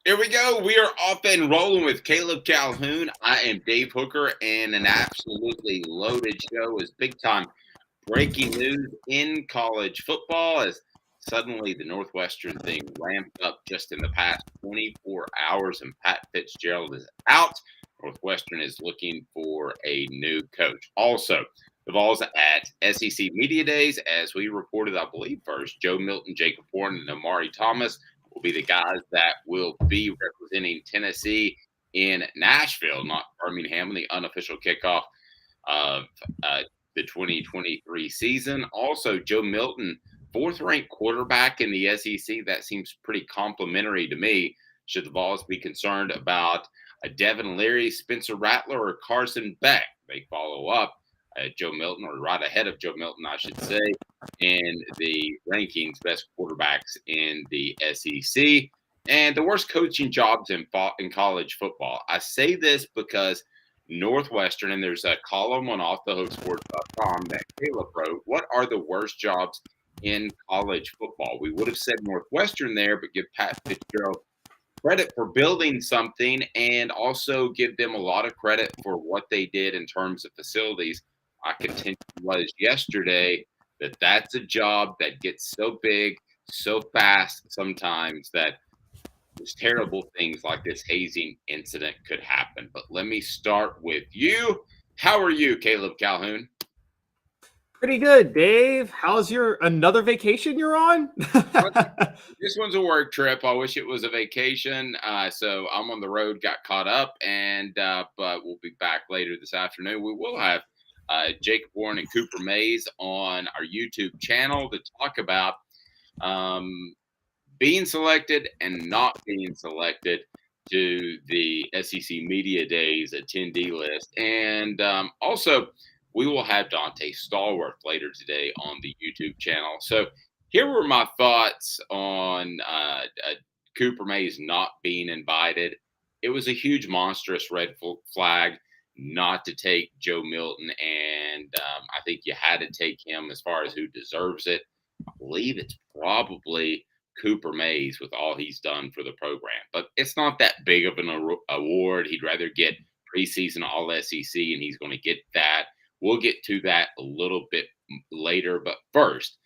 Here we go. We are off and rolling with Caleb Calhoun. I am Dave Hooker, and an absolutely loaded show is big time breaking news in college football as suddenly the Northwestern thing ramped up just in the past 24 hours, and Pat Fitzgerald is out. Northwestern is looking for a new coach. Also, the Vols at SEC Media Days, as we reported, I believe first, Joe Milton, Jacob Horn, and Amari Thomas will be the guys that will be representing Tennessee in Nashville, not Birmingham, in the unofficial kickoff of the 2023 season. Also, Joe Milton, fourth-ranked quarterback in the SEC. That seems pretty complimentary to me. Should the Vols be concerned about Devin Leary, Spencer Rattler, or Carson Beck? They follow up Joe Milton, or right ahead of Joe Milton, I should say, in the rankings, best quarterbacks in the SEC, and the worst coaching jobs in college football. I say this because Northwestern, and there's a column on offthehooksports.com that Caleb wrote, what are the worst jobs in college football? We would have said Northwestern there, but give Pat Fitzgerald credit for building something and also give them a lot of credit for what they did in terms of facilities. I contend was yesterday that that's a job that gets so big, so fast sometimes that there's terrible things like this hazing incident could happen. But let me start with you. How are you, Caleb Calhoun? Pretty good, Dave. How's your another vacation you're on? This one's a work trip. I wish it was a vacation. So I'm on the road, got caught up, and but we'll be back later this afternoon. We will have Jacob Warren and Cooper Mays on our YouTube channel to talk about being selected and not being selected to the SEC Media Days attendee list. And also, we will have Dante Stallworth later today on the YouTube channel. So here were my thoughts on Cooper Mays not being invited. It was a huge, monstrous red flag not to take Joe Milton, and I think you had to take him as far as who deserves it. I believe it's probably Cooper Mays with all he's done for the program, but it's not that big of an award. He'd rather get preseason All SEC, and he's going to get that. We'll get to that a little bit later, but first,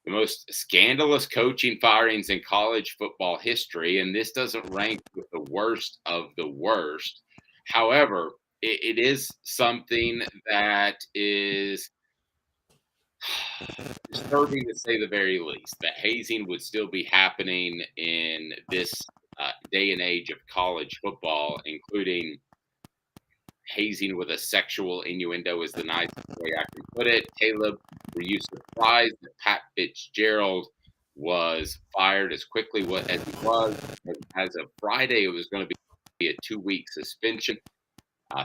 the most scandalous coaching firings in college football history, and this doesn't rank with the worst of the worst. However, it is something that is disturbing to say the very least. That hazing would still be happening in this day and age of college football, including hazing with a sexual innuendo is the nicest way I can put it. Caleb, were you surprised that Pat Fitzgerald was fired as quickly as he was? As of Friday, it was going to be a 2-week suspension.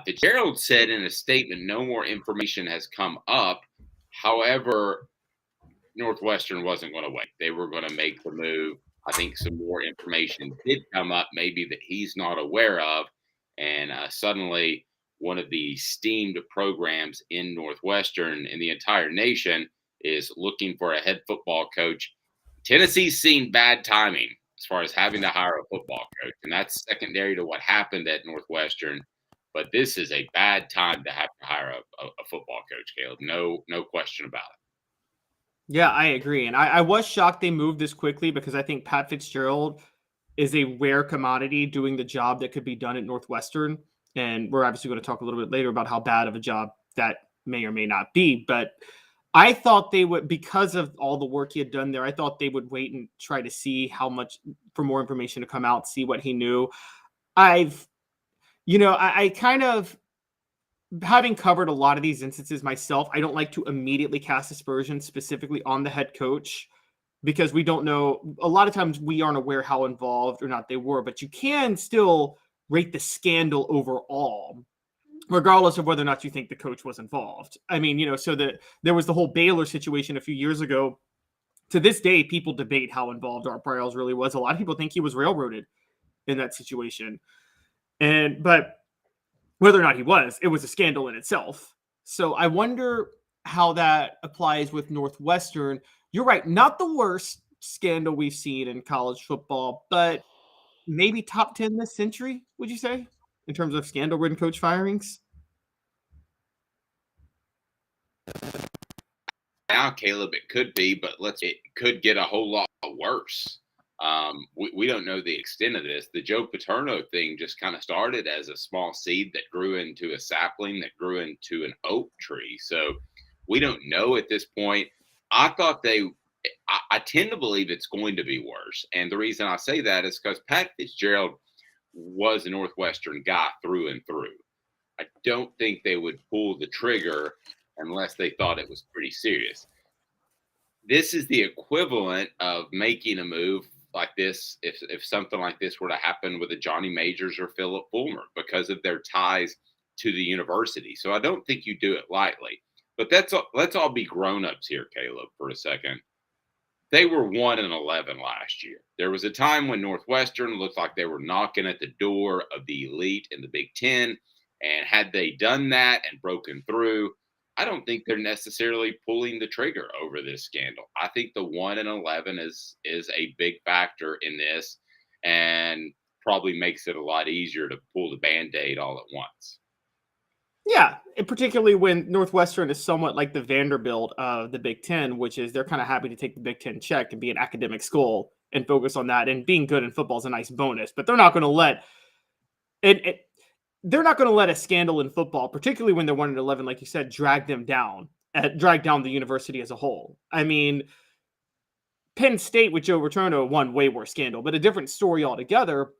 Fitzgerald said in a statement, no more information has come up. However, Northwestern wasn't going to wait. They were going to make the move. I think some more information did come up, maybe that he's not aware of. And suddenly, one of the esteemed programs in Northwestern in the entire nation is looking for a head football coach. Tennessee's seen bad timing as far as having to hire a football coach, and that's secondary to what happened at Northwestern. But this is a bad time to have to hire a football coach, Caleb. No question about it. Yeah, I agree. And I was shocked they moved this quickly because I think Pat Fitzgerald is a rare commodity doing the job that could be done at Northwestern. And we're obviously going to talk a little bit later about how bad of a job that may or may not be. But I thought they would, because of all the work he had done there, I thought they would wait and try to see how much, for more information to come out, see what he knew. I kind of, having covered a lot of these instances myself, I don't like to immediately cast aspersions specifically on the head coach because we don't know. A lot of times we aren't aware how involved or not they were, but you can still rate the scandal overall, regardless of whether or not you think the coach was involved. I mean, so that there was the whole Baylor situation a few years ago. To this day, people debate how involved Art Briles really was. A lot of people think he was railroaded in that situation. But whether or not he was, it was a scandal in itself. So I wonder how that applies with Northwestern. You're right, not the worst scandal we've seen in college football, but maybe top 10 this century, would you say, in terms of scandal-ridden coach firings? Now, Caleb, it could be, but it could get a whole lot worse. We don't know the extent of this. The Joe Paterno thing just kind of started as a small seed that grew into a sapling that grew into an oak tree. So we don't know at this point. I thought I tend to believe it's going to be worse. And the reason I say that is because Pat Fitzgerald was a Northwestern guy through and through. I don't think they would pull the trigger unless they thought it was pretty serious. This is the equivalent of making a move like this if something like this were to happen with a Johnny Majors or Philip Fulmer because of their ties to the university. So I don't think you do it lightly. But let's all be grown-ups here, Caleb, for a second. They were 1-11 last year. There was a time when Northwestern looked like they were knocking at the door of the elite in the Big Ten. And had they done that and broken through, I don't think they're necessarily pulling the trigger over this scandal. I think the 1-11 is a big factor in this and probably makes it a lot easier to pull the Band-Aid all at once. Yeah, and particularly when Northwestern is somewhat like the Vanderbilt of the Big Ten, which is they're kind of happy to take the Big Ten check and be an academic school and focus on that. And being good in football is a nice bonus, but they're not going to let it. They're not going to let a scandal in football, particularly when they're 1-11, like you said, drag down the university as a whole. I mean, Penn State with Joe Paterno won way worse scandal, but a different story altogether.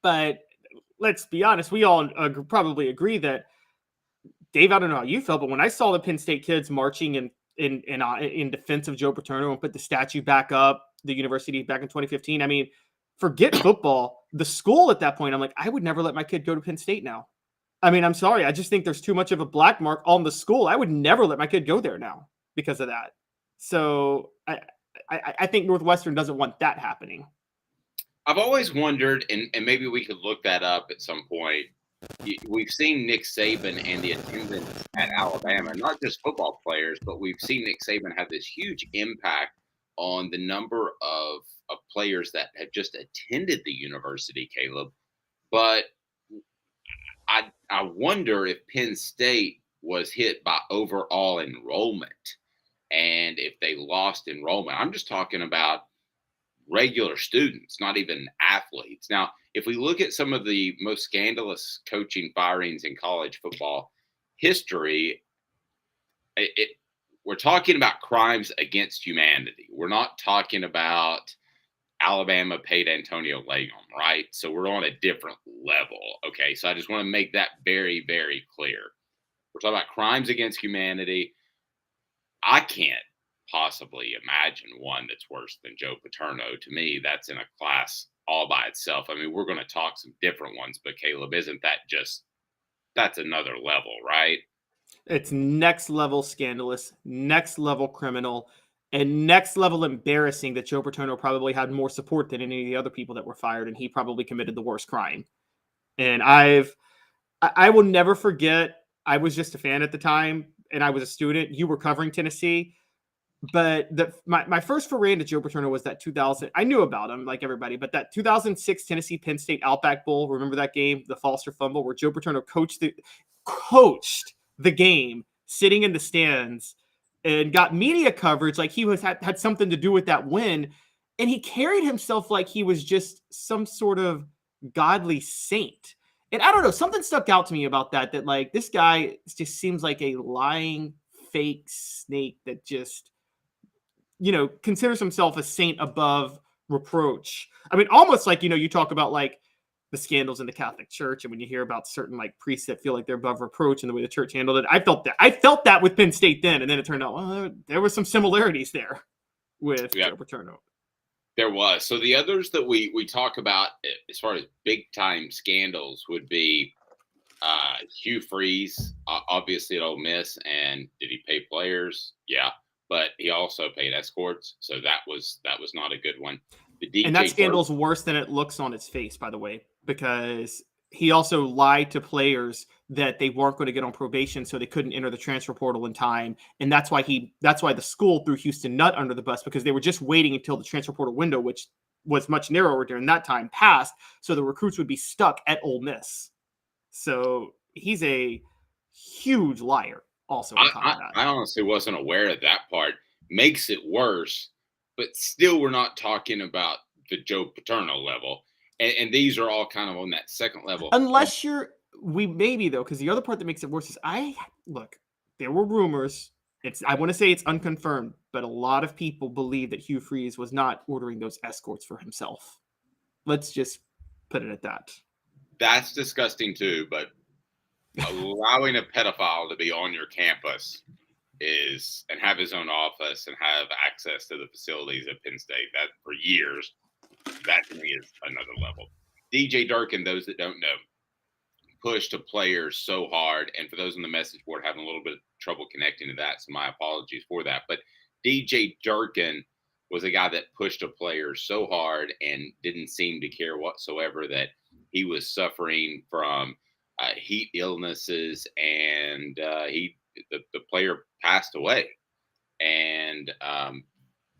But let's be honest, we all probably agree that, Dave, I don't know how you felt, but when I saw the Penn State kids marching in defense of Joe Paterno and put the statue back up, the university back in 2015, I mean, forget football. The school at that point, I'm like, I would never let my kid go to Penn State now. I mean, I'm sorry. I just think there's too much of a black mark on the school. I would never let my kid go there now because of that. So I think Northwestern doesn't want that happening. I've always wondered, and maybe we could look that up at some point. We've seen Nick Saban and the attendance at Alabama, not just football players, but we've seen Nick Saban have this huge impact on the number of players that have just attended the university, Caleb. But I wonder if Penn State was hit by overall enrollment and if they lost enrollment. I'm just talking about regular students, not even athletes. Now, if we look at some of the most scandalous coaching firings in college football history, we're talking about crimes against humanity. We're not talking about Alabama paid Antonio Leon, right? So we're on a different level. Okay. So I just want to make that very, very clear. We're talking about crimes against humanity. I can't possibly imagine one that's worse than Joe Paterno. To me, that's in a class all by itself. I mean, we're going to talk some different ones, but Caleb, isn't that that's another level, right? It's next level scandalous, next level criminal, and next level embarrassing that Joe Paterno probably had more support than any of the other people that were fired, and he probably committed the worst crime. And I will never forget, I was just a fan at the time, and I was a student. You were covering Tennessee. But my first foray into Joe Paterno was that 2000. I knew about him like everybody, but that 2006 Tennessee Penn State Outback Bowl. Remember that game, the Foster fumble, where Joe Paterno coached the game, sitting in the stands, and got media coverage like he had something to do with that win, and he carried himself like he was just some sort of godly saint. And I don't know, something stuck out to me about that like this guy just seems like a lying fake snake that just considers himself a saint above reproach. I mean, almost like, you talk about like the scandals in the Catholic Church. And when you hear about certain like priests that feel like they're above reproach and the way the church handled it, I felt that with Penn State then. And then it turned out, well, there were some similarities there with Joe Paterno. There was. So the others that we talk about as far as big time scandals would be Hugh Freeze, obviously at Ole Miss. And did he pay players? Yeah. But he also paid escorts, so that was not a good one. And that scandal is worse than it looks on its face, by the way, because he also lied to players that they weren't going to get on probation, so they couldn't enter the transfer portal in time. And that's why the school threw Houston Nutt under the bus, because they were just waiting until the transfer portal window, which was much narrower during that time, passed, so the recruits would be stuck at Ole Miss. So he's a huge liar also on top of that. I honestly wasn't aware of that part. Makes it worse, but still we're not talking about the Joe Paterno level. And these are all kind of on that second level. Unless maybe though, because the other part that makes it worse is there were rumors. I want to say it's unconfirmed, but a lot of people believe that Hugh Freeze was not ordering those escorts for himself. Let's just put it at that. That's disgusting too, but allowing a pedophile to be on your campus and have his own office and have access to the facilities at Penn State, that for years, that to me is another level. DJ Durkin, those that don't know, pushed a player so hard, and for those on the message board having a little bit of trouble connecting to that, so my apologies for that. But DJ Durkin was a guy that pushed a player so hard and didn't seem to care whatsoever that he was suffering from heat illnesses, and the player passed away. And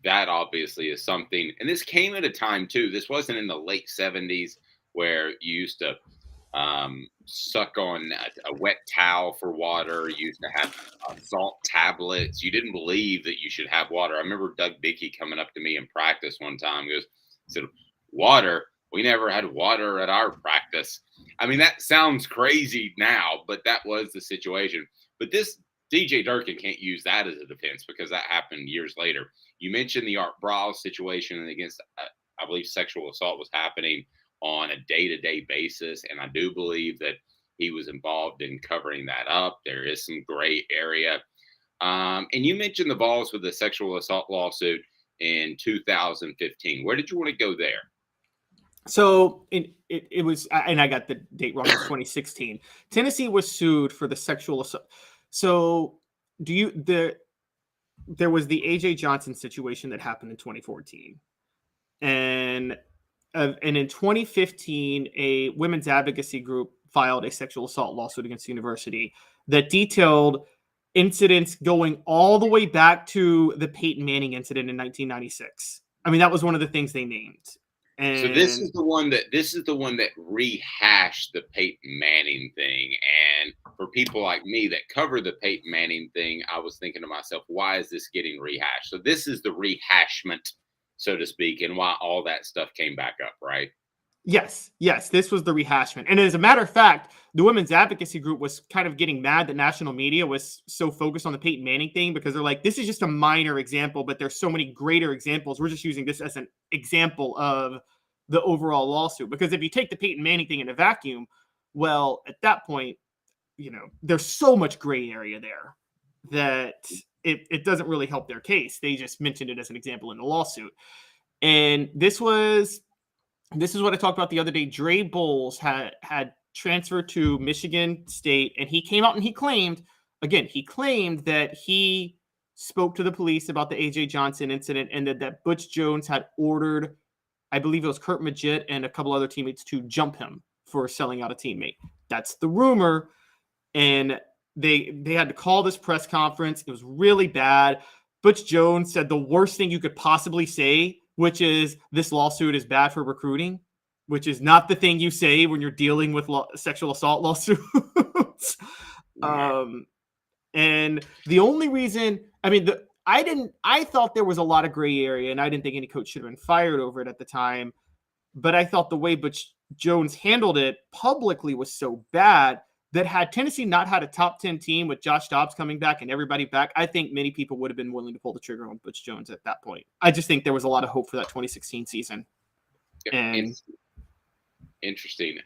that obviously is something. And this came at a time too. This wasn't in the late 70s where you used to suck on a wet towel for water. You used to have salt tablets. You didn't believe that you should have water. I remember Doug Bickey coming up to me in practice one time. He said, "Water? We never had water at our practice." I mean, that sounds crazy now, but that was the situation. But this DJ Durkin can't use that as a defense, because that happened years later. You mentioned the Art Briles situation against, I believe, sexual assault was happening on a day-to-day basis, and I do believe that he was involved in covering that up. There is some gray area. And you mentioned the Vols with the sexual assault lawsuit in 2015. Where did you want to go there? So it was, and I got the date wrong, it's 2016. Tennessee was sued for the sexual assault. So there was the AJ Johnson situation that happened in 2014. And in 2015, a women's advocacy group filed a sexual assault lawsuit against the university that detailed incidents going all the way back to the Peyton Manning incident in 1996. I mean, that was one of the things they named. And so this is the one that rehashed the Peyton Manning thing. And for people like me that cover the Peyton Manning thing, I was thinking to myself, why is this getting rehashed? So this is the rehashment, so to speak, and why all that stuff came back up, right? Yes, this was the rehashment. And as a matter of fact, the women's advocacy group was kind of getting mad that national media was so focused on the Peyton Manning thing, because they're like, this is just a minor example, but there's so many greater examples. We're just using this as an example of the overall lawsuit. Because if you take the Peyton Manning thing in a vacuum, well, at that point, there's so much gray area there that it doesn't really help their case. They just mentioned it as an example in the lawsuit. And this is what I talked about the other day. Dre Bowles had transferred to Michigan State, and he came out and he claimed that he spoke to the police about the AJ Johnson incident, and that Butch Jones had ordered, I believe it was Kurt Magid and a couple other teammates, to jump him for selling out a teammate. That's the rumor. And they had to call this press conference. It was really bad. Butch Jones said the worst thing you could possibly say, which is, this lawsuit is bad for recruiting, which is not the thing you say when you're dealing with sexual assault lawsuits. And the only reason, I thought there was a lot of gray area, and I didn't think any coach should have been fired over it at the time. But I thought the way Butch Jones handled it publicly was so bad that had Tennessee not had a top 10 team with Josh Dobbs coming back and everybody back, I think many people would have been willing to pull the trigger on Butch Jones at that point. I just think there was a lot of hope for that 2016 season. And interesting.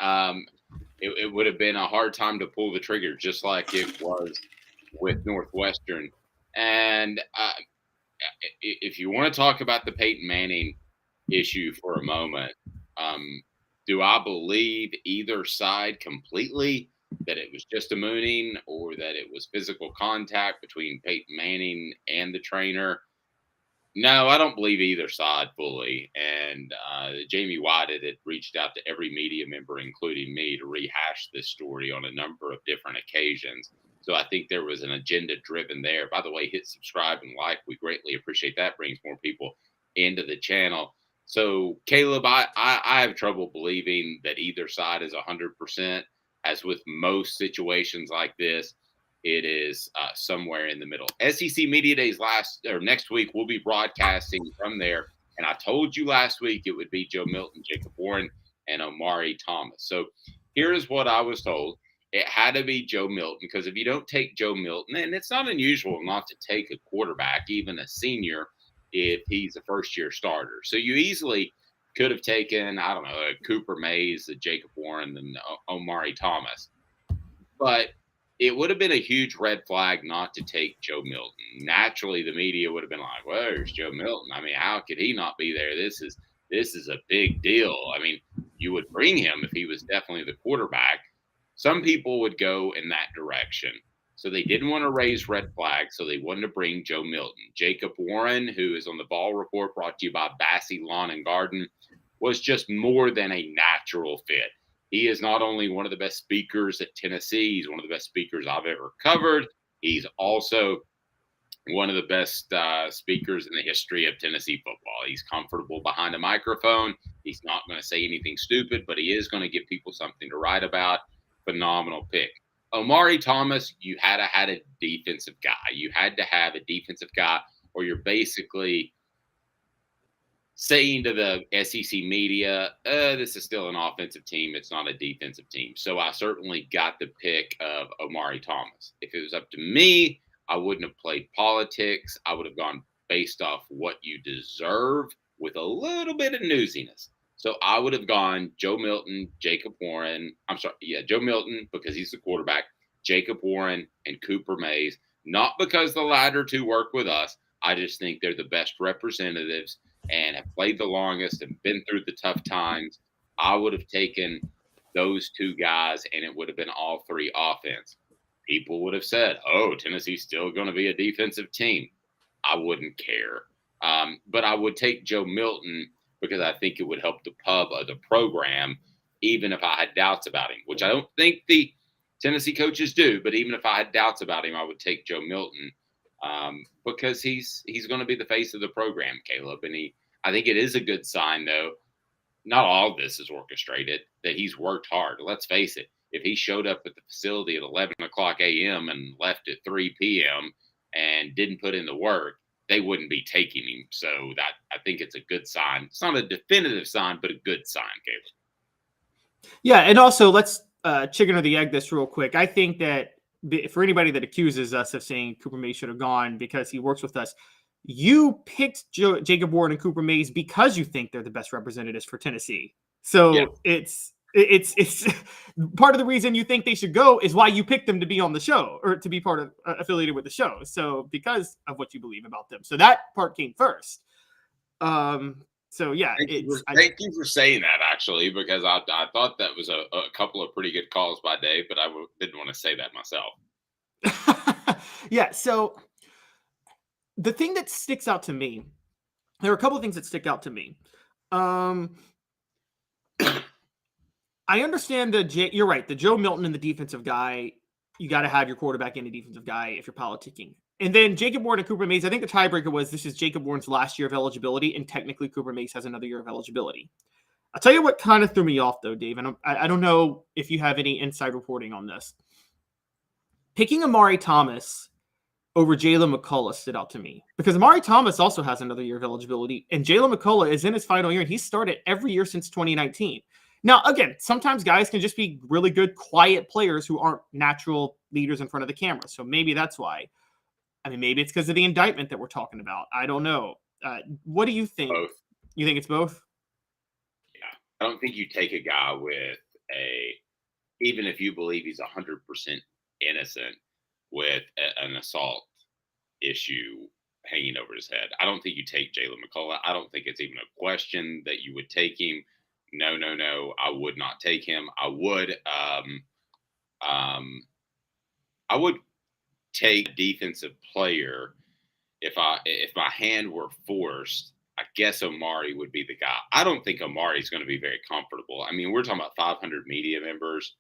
It would have been a hard time to pull the trigger, just like it was with Northwestern. And if you want to talk about the Peyton Manning issue for a moment, do I believe either side completely, that it was just a mooning or that it was physical contact between Peyton Manning and the trainer? No, I don't believe either side fully. And Jamie White had reached out to every media member, including me, to rehash this story on a number of different occasions. So I think there was an agenda driven there. By the way, hit subscribe and like. We greatly appreciate that. Brings more people into the channel. So Caleb, I have trouble believing that either side is 100%. As with most situations like this, it is somewhere in the middle. SEC Media Days next week, we'll be broadcasting from there. And I told you last week it would be Joe Milton, Jacob Warren, and Omari Thomas. So here's what I was told. It had to be Joe Milton because if you don't take Joe Milton, and it's not unusual not to take a quarterback, even a senior, if he's a first year starter. So you easily could have taken, I don't know, Cooper Mays, Jacob Warren, and Omari Thomas. But it would have been a huge red flag not to take Joe Milton. Naturally, the media would have been like, "Well, there's Joe Milton. I mean, how could he not be there? This is a big deal. I mean, you would bring him if he was definitely the quarterback." Some people would go in that direction. So they didn't want to raise red flags, so they wanted to bring Joe Milton. Jacob Warren, who is on the Ball Report, brought to you by Bassey Lawn and Garden, was just more than a natural fit. He is not only one of the best speakers at Tennessee, he's one of the best speakers I've ever covered. He's also one of the best speakers in the history of Tennessee football. He's comfortable behind a microphone. He's not going to say anything stupid, but he is going to give people something to write about. Phenomenal pick. Omari Thomas, you had to have a defensive guy. You had to have a defensive guy, or you're basically saying to the SEC media, this is still an offensive team. It's not a defensive team. So I certainly got the pick of Omari Thomas. If it was up to me, I wouldn't have played politics. I would have gone based off what you deserve with a little bit of newsiness. So I would have gone Joe Milton, Jacob Warren. I'm sorry. Yeah, Joe Milton because he's the quarterback, Jacob Warren, and Cooper Mays. Not because the latter two work with us. I just think they're the best representatives and have played the longest and been through the tough times. I would have taken those two guys, and it would have been all three offense. People would have said, "Oh, Tennessee's still going to be a defensive team." I wouldn't care, but I would take Joe Milton because I think it would help the pub of the program, even if I had doubts about him, which I don't think the Tennessee coaches do. But even if I had doubts about him, I would take Joe Milton because he's going to be the face of the program, Caleb. And I think it is a good sign, though. Not all of this is orchestrated, that he's worked hard. Let's face it. If he showed up at the facility at 11 o'clock a.m. and left at 3 p.m. and didn't put in the work, they wouldn't be taking him. So that I think it's a good sign. It's not a definitive sign, but a good sign, Caleb. Yeah, and also let's chicken or the egg this real quick. I think that for anybody that accuses us of saying Cooper Mays should have gone because he works with us, you picked Jacob Warren and Cooper Mays because you think they're the best representatives for Tennessee. So yeah. It's part of the reason you think they should go is why you picked them to be on the show or to be part of affiliated with the show. So because of what you believe about them. So that part came first. So yeah, thank you for saying that actually, because I thought that was a couple of pretty good calls by Dave, but I didn't want to say that myself. Yeah. So the thing that sticks out to me, there are a couple of things that stick out to me. I understand you're right. The Joe Milton and the defensive guy, you got to have your quarterback and a defensive guy if you're politicking. And then Jacob Warren and Cooper Mays, I think the tiebreaker was this is Jacob Warren's last year of eligibility, and technically Cooper Mays has another year of eligibility. I'll tell you what kind of threw me off, though, Dave, and I don't know if you have any inside reporting on this. Picking Omari Thomas over Jalen McCullough stood out to me because Omari Thomas also has another year of eligibility, and Jalen McCullough is in his final year, and he's started every year since 2019. Now, again, sometimes guys can just be really good, quiet players who aren't natural leaders in front of the camera. So maybe that's why. I mean, maybe it's because of the indictment that we're talking about. I don't know. What do you think? Both. You think it's both? Yeah. I don't think you take a guy with even if you believe he's 100% innocent with an assault issue hanging over his head. I don't think you take Jalen McCullough. I don't think it's even a question that you would take him. No. I would not take him. I would take a defensive player if my hand were forced, I guess Omari would be the guy. I don't think Omari's going to be very comfortable. I mean, we're talking about 500 media members.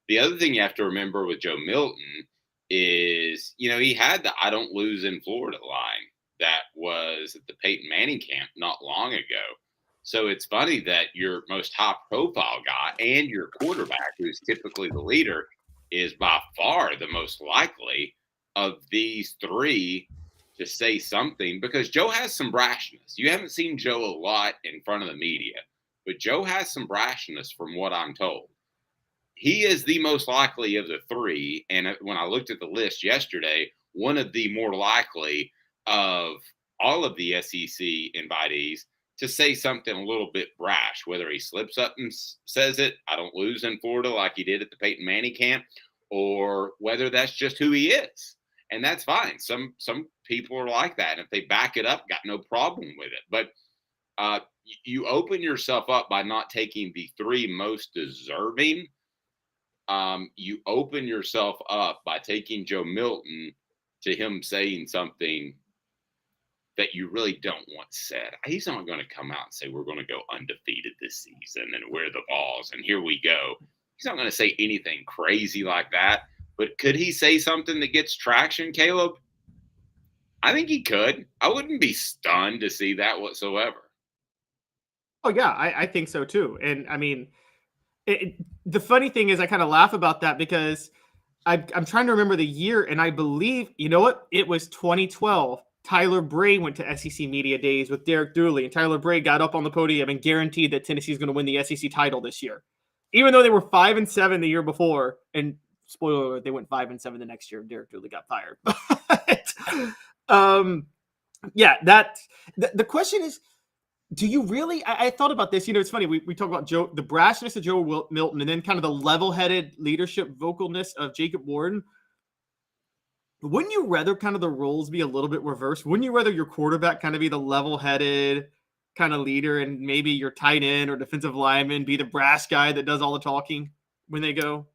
The other thing you have to remember with Joe Milton is, he had the "I don't lose in Florida" line that was at the Peyton Manning camp not long ago. So it's funny that your most high profile guy and your quarterback, who's typically the leader, is by far the most likely of these three to say something, because Joe has some brashness. You haven't seen Joe a lot in front of the media, but Joe has some brashness from what I'm told. He is the most likely of the three. And when I looked at the list yesterday, one of the more likely of all of the SEC invitees to say something a little bit brash, whether he slips up and says it, "I don't lose in Florida," like he did at the Peyton Manning camp, or whether that's just who he is. And that's fine. Some people are like that. And if they back it up, got no problem with it. But you open yourself up by not taking the three most deserving. You open yourself up by taking Joe Milton to him saying something that you really don't want said. He's not going to come out and say, "We're going to go undefeated this season and we're the Vols and here we go." He's not going to say anything crazy like that. But could he say something that gets traction, Caleb? I think he could. I wouldn't be stunned to see that whatsoever. Oh yeah, I think so too. And I mean, the funny thing is, I kind of laugh about that because I'm trying to remember the year, and I believe, you know what? It was 2012. Tyler Bray went to SEC Media Days with Derek Dooley, and Tyler Bray got up on the podium and guaranteed that Tennessee's going to win the SEC title this year, even though they were 5-7 the year before. And spoiler alert, they went 5-7 the next year. Derek Dooley got fired. But, yeah, the question is, do you really? I thought about this. It's funny. We talk about the brashness of Joe Milton, and then kind of the level-headed leadership vocalness of Jacob Warden. Wouldn't you rather kind of the roles be a little bit reversed? Wouldn't you rather your quarterback kind of be the level-headed kind of leader, and maybe your tight end or defensive lineman be the brash guy that does all the talking when they go?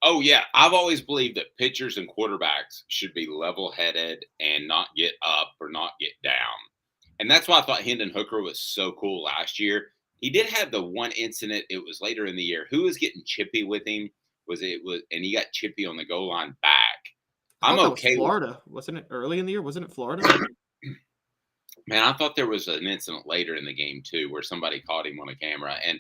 Oh, yeah. I've always believed that pitchers and quarterbacks should be level-headed and not get up or not get down. And that's why I thought Hendon Hooker was so cool last year. He did have the one incident. It was later in the year. Who was getting chippy with him? And he got chippy on the goal line back. I'm okay. Florida, wasn't it? Early in the year, wasn't it Florida? Man, I thought there was an incident later in the game too, where somebody caught him on a camera, and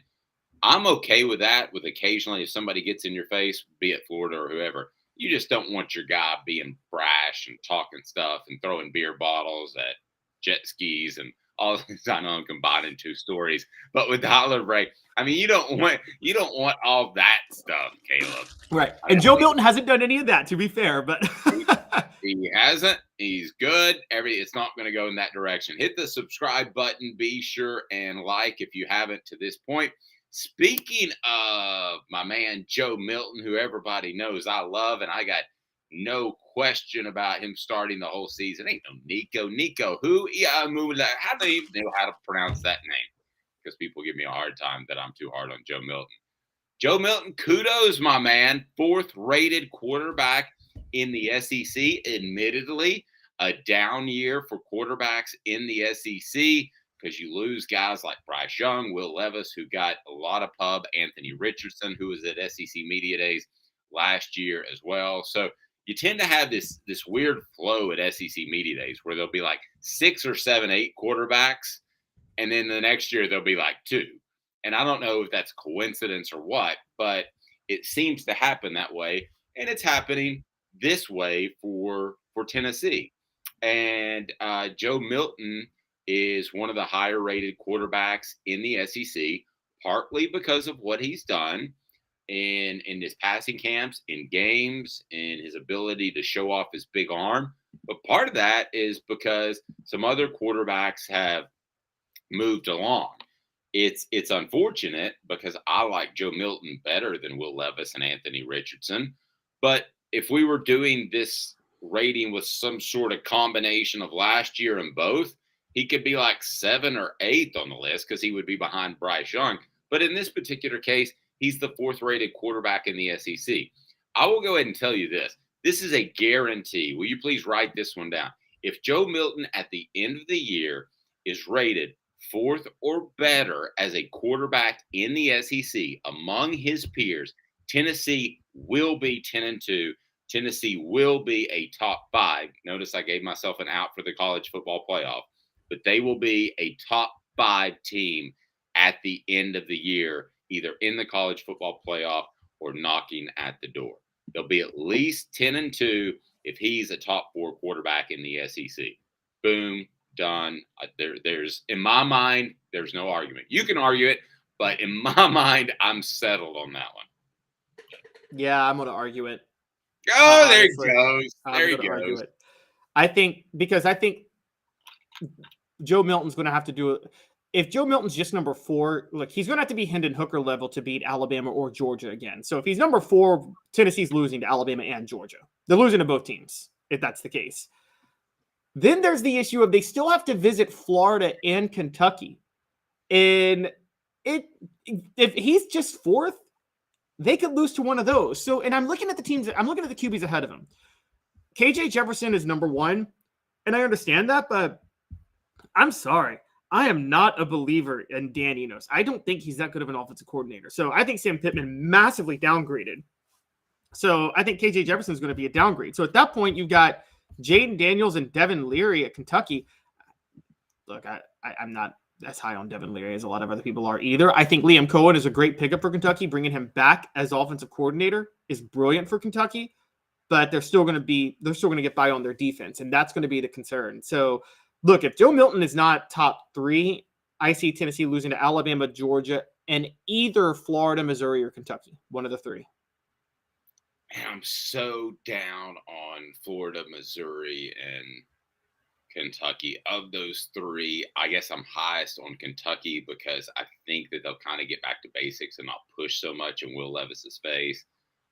I'm okay with that. With occasionally, if somebody gets in your face, be it Florida or whoever, you just don't want your guy being brash and talking stuff and throwing beer bottles at jet skis and all this. I know I'm combining two stories, but with Tyler Bray, I mean, you don't want all that stuff, Caleb. Right. And Joe Milton hasn't done any of that, to be fair, but he hasn't. He's good. It's not going to go in that direction. Hit the subscribe button. Be sure and like if you haven't to this point. Speaking of my man Joe Milton, who everybody knows I love, and I got no question about him starting the whole season. Ain't no Nico. Who? Yeah, how do you even know how to pronounce that name? Because people give me a hard time that I'm too hard on Joe Milton. Joe Milton, kudos, my man. 4th-rated quarterback in the SEC. Admittedly, a down year for quarterbacks in the SEC because you lose guys like Bryce Young, Will Levis, who got a lot of pub, Anthony Richardson, who was at SEC Media Days last year as well. So you tend to have this weird flow at SEC Media Days where there'll be like 6 or 7, 8 quarterbacks, and then the next year there'll be like 2. And I don't know if that's coincidence or what, but it seems to happen that way. And it's happening this way for Tennessee. And Joe Milton is one of the higher rated quarterbacks in the SEC, partly because of what he's done in his passing camps, in games, in his ability to show off his big arm. But part of that is because some other quarterbacks have moved along. It's unfortunate because I like Joe Milton better than Will Levis and Anthony Richardson. But if we were doing this rating with some sort of combination of last year and both, he could be like 7th or 8th on the list because he would be behind Bryce Young. But in this particular case, he's the 4th-rated quarterback in the SEC. I will go ahead and tell you this. This is a guarantee. Will you please write this one down? If Joe Milton at the end of the year is rated fourth or better as a quarterback in the SEC among his peers, Tennessee will be 10-2. Tennessee will be a top 5. Notice I gave myself an out for the college football playoff, but they will be a top 5 team at the end of the year, either in the college football playoff or knocking at the door. They'll be at least 10-2 if he's a top 4 quarterback in the SEC. Boom, done. There's in my mind, there's no argument. You can argue it, but in my mind, I'm settled on that one. Yeah, I'm going to argue it. Oh, there he goes. There he goes. I think Joe Milton's going to have to do it. If Joe Milton's just number 4, look, he's going to have to be Hendon Hooker level to beat Alabama or Georgia again. So if he's number 4, Tennessee's losing to Alabama and Georgia. They're losing to both teams, if that's the case. Then there's the issue of they still have to visit Florida and Kentucky. And if he's just 4th, they could lose to one of those. So, and I'm looking at the QBs ahead of him. KJ Jefferson is number 1, and I understand that, but I'm sorry. I am not a believer in Dan Enos. I don't think he's that good of an offensive coordinator. So I think Sam Pittman massively downgraded. So I think KJ Jefferson is going to be a downgrade. So at that point, you've got Jaden Daniels and Devin Leary at Kentucky. Look, I'm not as high on Devin Leary as a lot of other people are either. I think Liam Cohen is a great pickup for Kentucky. Bringing him back as offensive coordinator is brilliant for Kentucky, but they're still going to get by on their defense, and that's going to be the concern. So look, if Joe Milton is not top 3, I see Tennessee losing to Alabama, Georgia, and either Florida, Missouri, or Kentucky. One of the 3. Man, I'm so down on Florida, Missouri, and Kentucky. Of those 3, I guess I'm highest on Kentucky because I think that they'll kind of get back to basics and not push so much in Will Levis's face.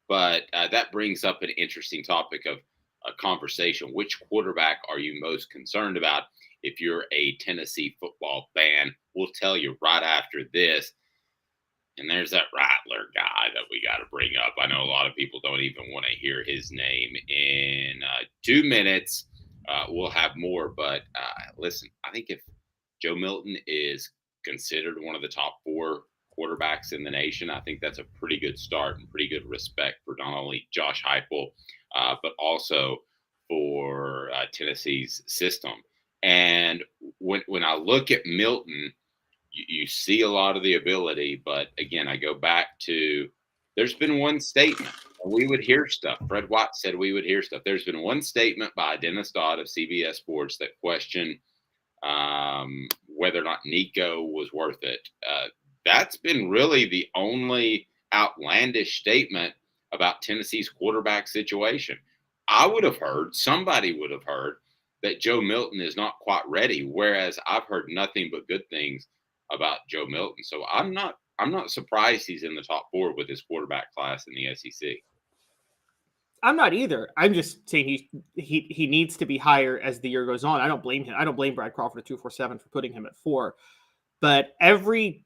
But that brings up an interesting topic of a conversation. Which quarterback are you most concerned about? If you're a Tennessee football fan, we'll tell you right after this. And there's that Rattler guy that we got to bring up. I know a lot of people don't even want to hear his name. In 2 minutes, we'll have more. But listen, I think if Joe Milton is considered one of the top 4 quarterbacks in the nation, I think that's a pretty good start and pretty good respect for not only Josh Heupel, but also for Tennessee's system. And when I look at Milton, you see a lot of the ability. But again, I go back to there's been one statement. We would hear stuff. Fred Watt said we would hear stuff. There's been one statement by Dennis Dodd of CBS Sports that questioned whether or not Nico was worth it. That's been really the only outlandish statement about Tennessee's quarterback situation. Somebody would have heard that Joe Milton is not quite ready, whereas I've heard nothing but good things about Joe Milton. So I'm not surprised he's in the top 4 with his quarterback class in the SEC. I'm not either. I'm just saying he needs to be higher as the year goes on. I don't blame him. I don't blame Brad Crawford at 247 for putting him at 4. But every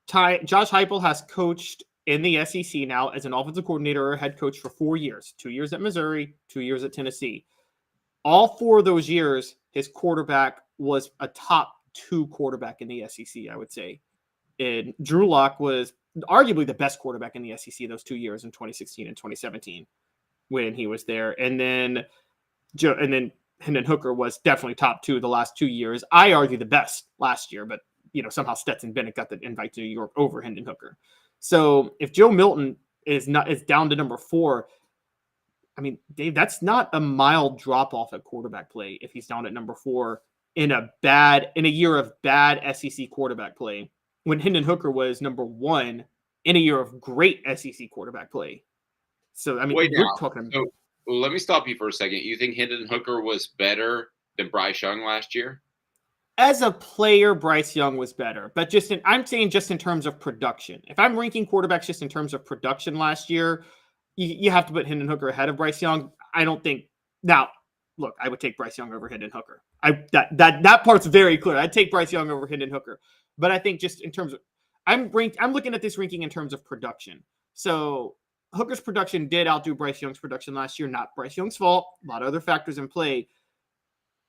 time Josh Heupel has coached in the SEC now as an offensive coordinator or head coach for 4 years, 2 years at Missouri, 2 years at Tennessee. All 4 of those years, his quarterback was a top 2 quarterback in the SEC, I would say. And Drew Lock was arguably the best quarterback in the SEC those 2 years in 2016 and 2017 when he was there. And then Hendon Hooker was definitely top 2 the last 2 years. I argue the best last year, but somehow Stetson Bennett got the invite to New York over Hendon Hooker. So if Joe Milton is down to number 4, I mean, Dave, that's not a mild drop off at quarterback play if he's down at number 4 in a year of bad SEC quarterback play, when Hendon Hooker was number 1 in a year of great SEC quarterback play. So I mean, So let me stop you for a second. You think Hendon Hooker was better than Bryce Young last year? As a player, Bryce Young was better, but I'm saying just in terms of production. If I'm ranking quarterbacks just in terms of production last year, you have to put Hendon Hooker ahead of Bryce Young. I don't think now. Look, I would take Bryce Young over Hendon Hooker. That part's very clear. I'd take Bryce Young over Hendon Hooker. But I think just in terms of I'm looking at this ranking in terms of production. So Hooker's production did outdo Bryce Young's production last year. Not Bryce Young's fault. A lot of other factors in play.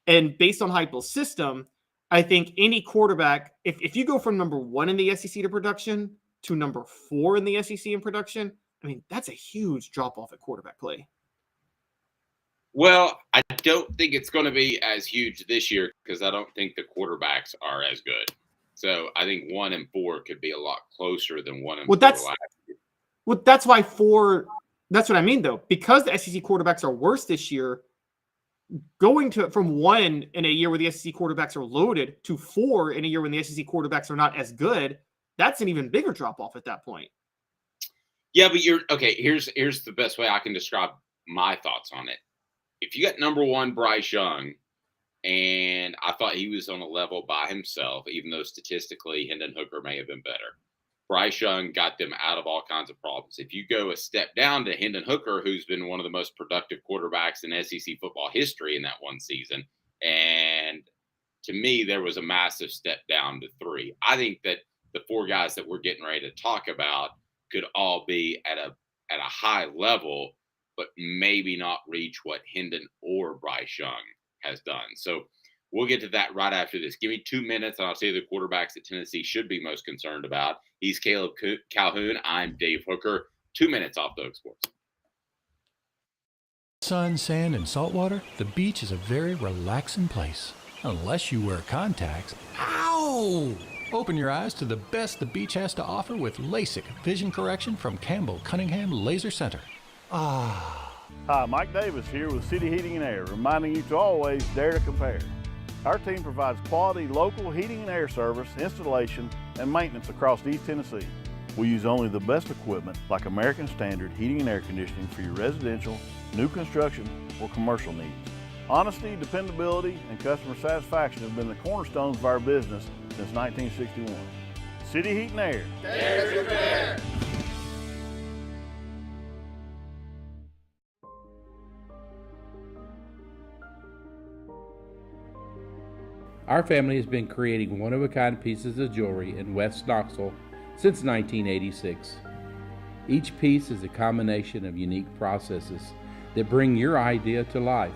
And based on Heupel's system, I think any quarterback, if you go from number 1 in the SEC to production to number 4 in the SEC in production, I mean, that's a huge drop off at quarterback play. Well, I don't think it's going to be as huge this year because I don't think the quarterbacks are as good. So I think 1 and 4 could be a lot closer than 1 and Well, 4 that's last year. well, that's why 4. That's what I mean, though, because the SEC quarterbacks are worse this year. Going to from 1 in a year where the SEC quarterbacks are loaded to 4 in a year when the SEC quarterbacks are not as good, that's an even bigger drop off at that point. Yeah, but you're okay. Here's the best way I can describe my thoughts on it. If you got number 1 Bryce Young, and I thought he was on a level by himself, even though statistically Hendon Hooker may have been better. Bryce Young got them out of all kinds of problems. If you go a step down to Hendon Hooker, who's been one of the most productive quarterbacks in SEC football history in that one season, and to me, there was a massive step down to 3. I think that the 4 guys that we're getting ready to talk about could all be at a high level, but maybe not reach what Hendon or Bryce Young has done. So we'll get to that right after this. Give me 2 minutes, and I'll tell you the quarterbacks that Tennessee should be most concerned about. He's Caleb Calhoun. I'm Dave Hooker. 2 minutes off Doug Sports. Sun, sand, and salt water, the beach is a very relaxing place. Unless you wear contacts. Ow! Open your eyes to the best the beach has to offer with LASIK vision correction from Campbell Cunningham Laser Center. Ah. Hi, Mike Davis here with City Heating and Air, reminding you to always dare to compare. Our team provides quality local heating and air service, installation, and maintenance across East Tennessee. We use only the best equipment like American Standard heating and air conditioning for your residential, new construction, or commercial needs. Honesty, dependability, and customer satisfaction have been the cornerstones of our business since 1961. City Heat and Air. Dare to compare. Our family has been creating one-of-a-kind pieces of jewelry in West Knoxville since 1986. Each piece is a combination of unique processes that bring your idea to life.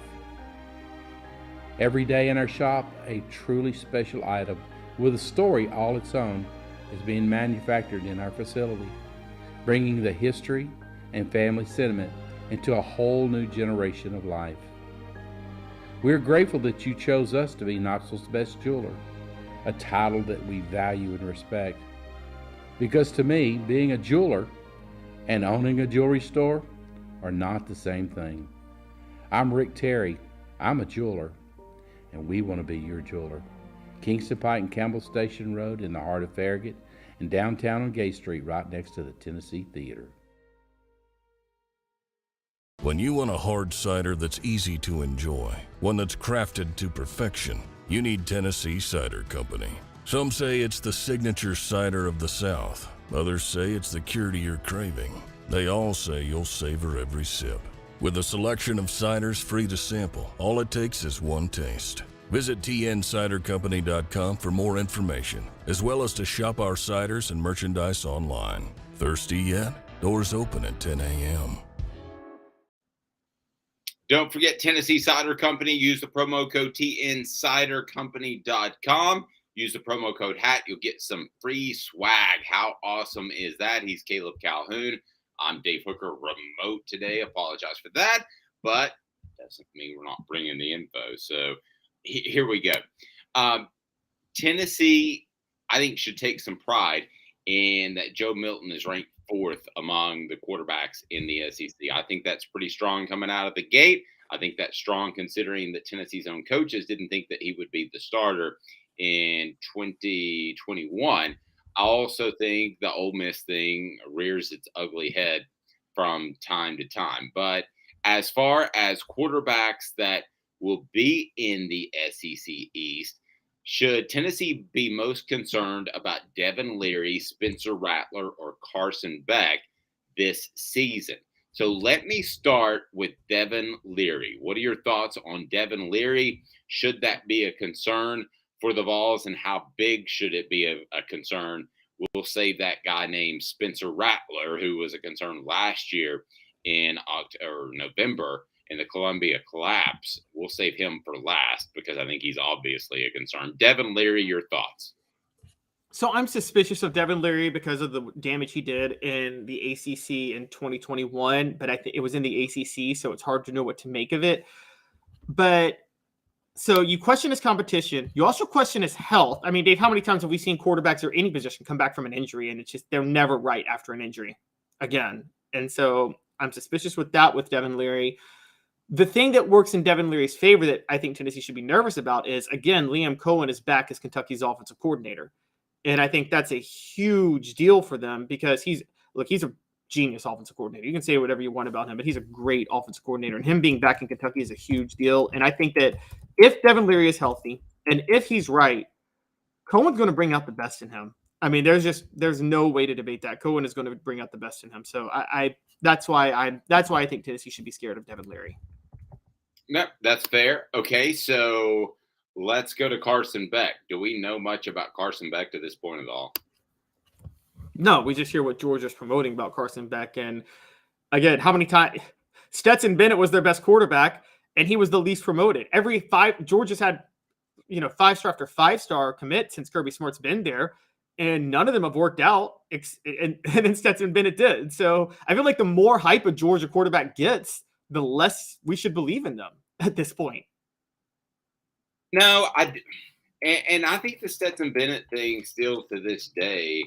Every day in our shop, a truly special item with a story all its own is being manufactured in our facility, bringing the history and family sentiment into a whole new generation of life. We're grateful that you chose us to be Knoxville's best jeweler, a title that we value and respect. Because to me, being a jeweler and owning a jewelry store are not the same thing. I'm Rick Terry. I'm a jeweler, and we want to be your jeweler. Kingston Pike and Campbell Station Road in the heart of Farragut, and downtown on Gay Street right next to the Tennessee Theater. When you want a hard cider that's easy to enjoy, one that's crafted to perfection, you need Tennessee Cider Company. Some say it's the signature cider of the South. Others say it's the cure to your craving. They all say you'll savor every sip. With a selection of ciders free to sample, all it takes is one taste. Visit tncidercompany.com for more information, as well as to shop our ciders and merchandise online. Thirsty yet? Doors open at 10 a.m. Don't forget Tennessee Cider Company. Use the promo code tncidercompany.com. Use the promo code HAT. You'll get some free swag. How awesome is that? He's Caleb Calhoun. I'm Dave Hooker, remote today. Apologize for that, but doesn't mean we're not bringing the info. So here we go. Tennessee, I think, should take some pride in that Joe Milton is ranked 4th among the quarterbacks in the SEC. I think that's pretty strong coming out of the gate. I think that's strong considering that Tennessee's own coaches didn't think that he would be the starter in 2021. I also think the Ole Miss thing rears its ugly head from time to time. But as far as quarterbacks that will be in the SEC East, should Tennessee be most concerned about Devin Leary, Spencer Rattler, or Carson Beck this season? So let me start with Devin Leary. What are your thoughts on Devin Leary? Should that be a concern for the Vols, and how big should it be a concern? We'll save that guy named Spencer Rattler, who was a concern last year in November, and the Columbia collapse, we'll save him for last because I think he's obviously a concern. Devin Leary, your thoughts? So I'm suspicious of Devin Leary because of the damage he did in the ACC in 2021, but I think it was in the ACC, so it's hard to know what to make of it. But so you question his competition. You also question his health. I mean, Dave, how many times have we seen quarterbacks or any position come back from an injury, and it's just they're never right after an injury again? And so I'm suspicious with that with Devin Leary. The thing that works in Devin Leary's favor that I think Tennessee should be nervous about is, again, Liam Cohen is back as Kentucky's offensive coordinator. And I think that's a huge deal for them because he's a genius offensive coordinator. You can say whatever you want about him, but he's a great offensive coordinator. And him being back in Kentucky is a huge deal. And I think that if Devin Leary is healthy and if he's right, Cohen's going to bring out the best in him. I mean, there's no way to debate that. Cohen is going to bring out the best in him. So that's why I think Tennessee should be scared of Devin Leary. No, that's fair. Okay, so let's go to Carson Beck. Do we know much about Carson Beck to this point at all? No, we just hear what Georgia's promoting about Carson Beck. And again, how many times Stetson Bennett was their best quarterback and he was the least promoted. Georgia's had, 5-star after 5-star commit since Kirby Smart's been there, and none of them have worked out. And then Stetson Bennett did. So I feel like the more hype a Georgia quarterback gets, the less we should believe in them at this point. No, I think the Stetson Bennett thing still to this day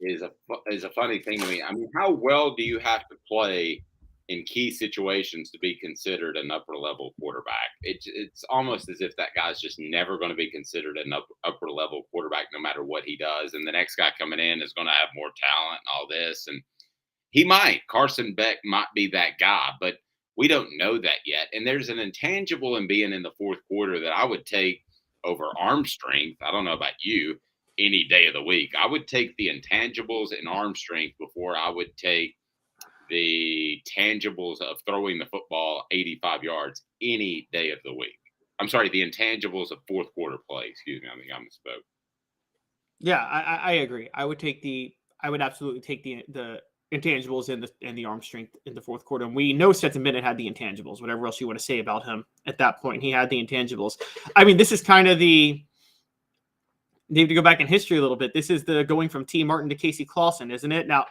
is a funny thing to me. I mean, how well do you have to play in key situations to be considered an upper level quarterback? It's almost as if that guy's just never going to be considered an upper level quarterback no matter what he does. And the next guy coming in is going to have more talent and all this. And Carson Beck might be that guy, but we don't know that yet. And there's an intangible in being in the fourth quarter that I would take over arm strength. I don't know about you, any day of the week. I would take the intangibles and arm strength before I would take the tangibles of throwing the football 85 yards any day of the week. I'm sorry, the intangibles of fourth quarter play. Excuse me, I think I misspoke. Yeah, I agree. I would absolutely take the intangibles and the arm strength in the fourth quarter. And we know Stetson Bennett had the intangibles, whatever else you want to say about him at that point. He had the intangibles. I mean, this is kind of need to go back in history a little bit. This is the going from T. Martin to Casey Clausen, isn't it? Now,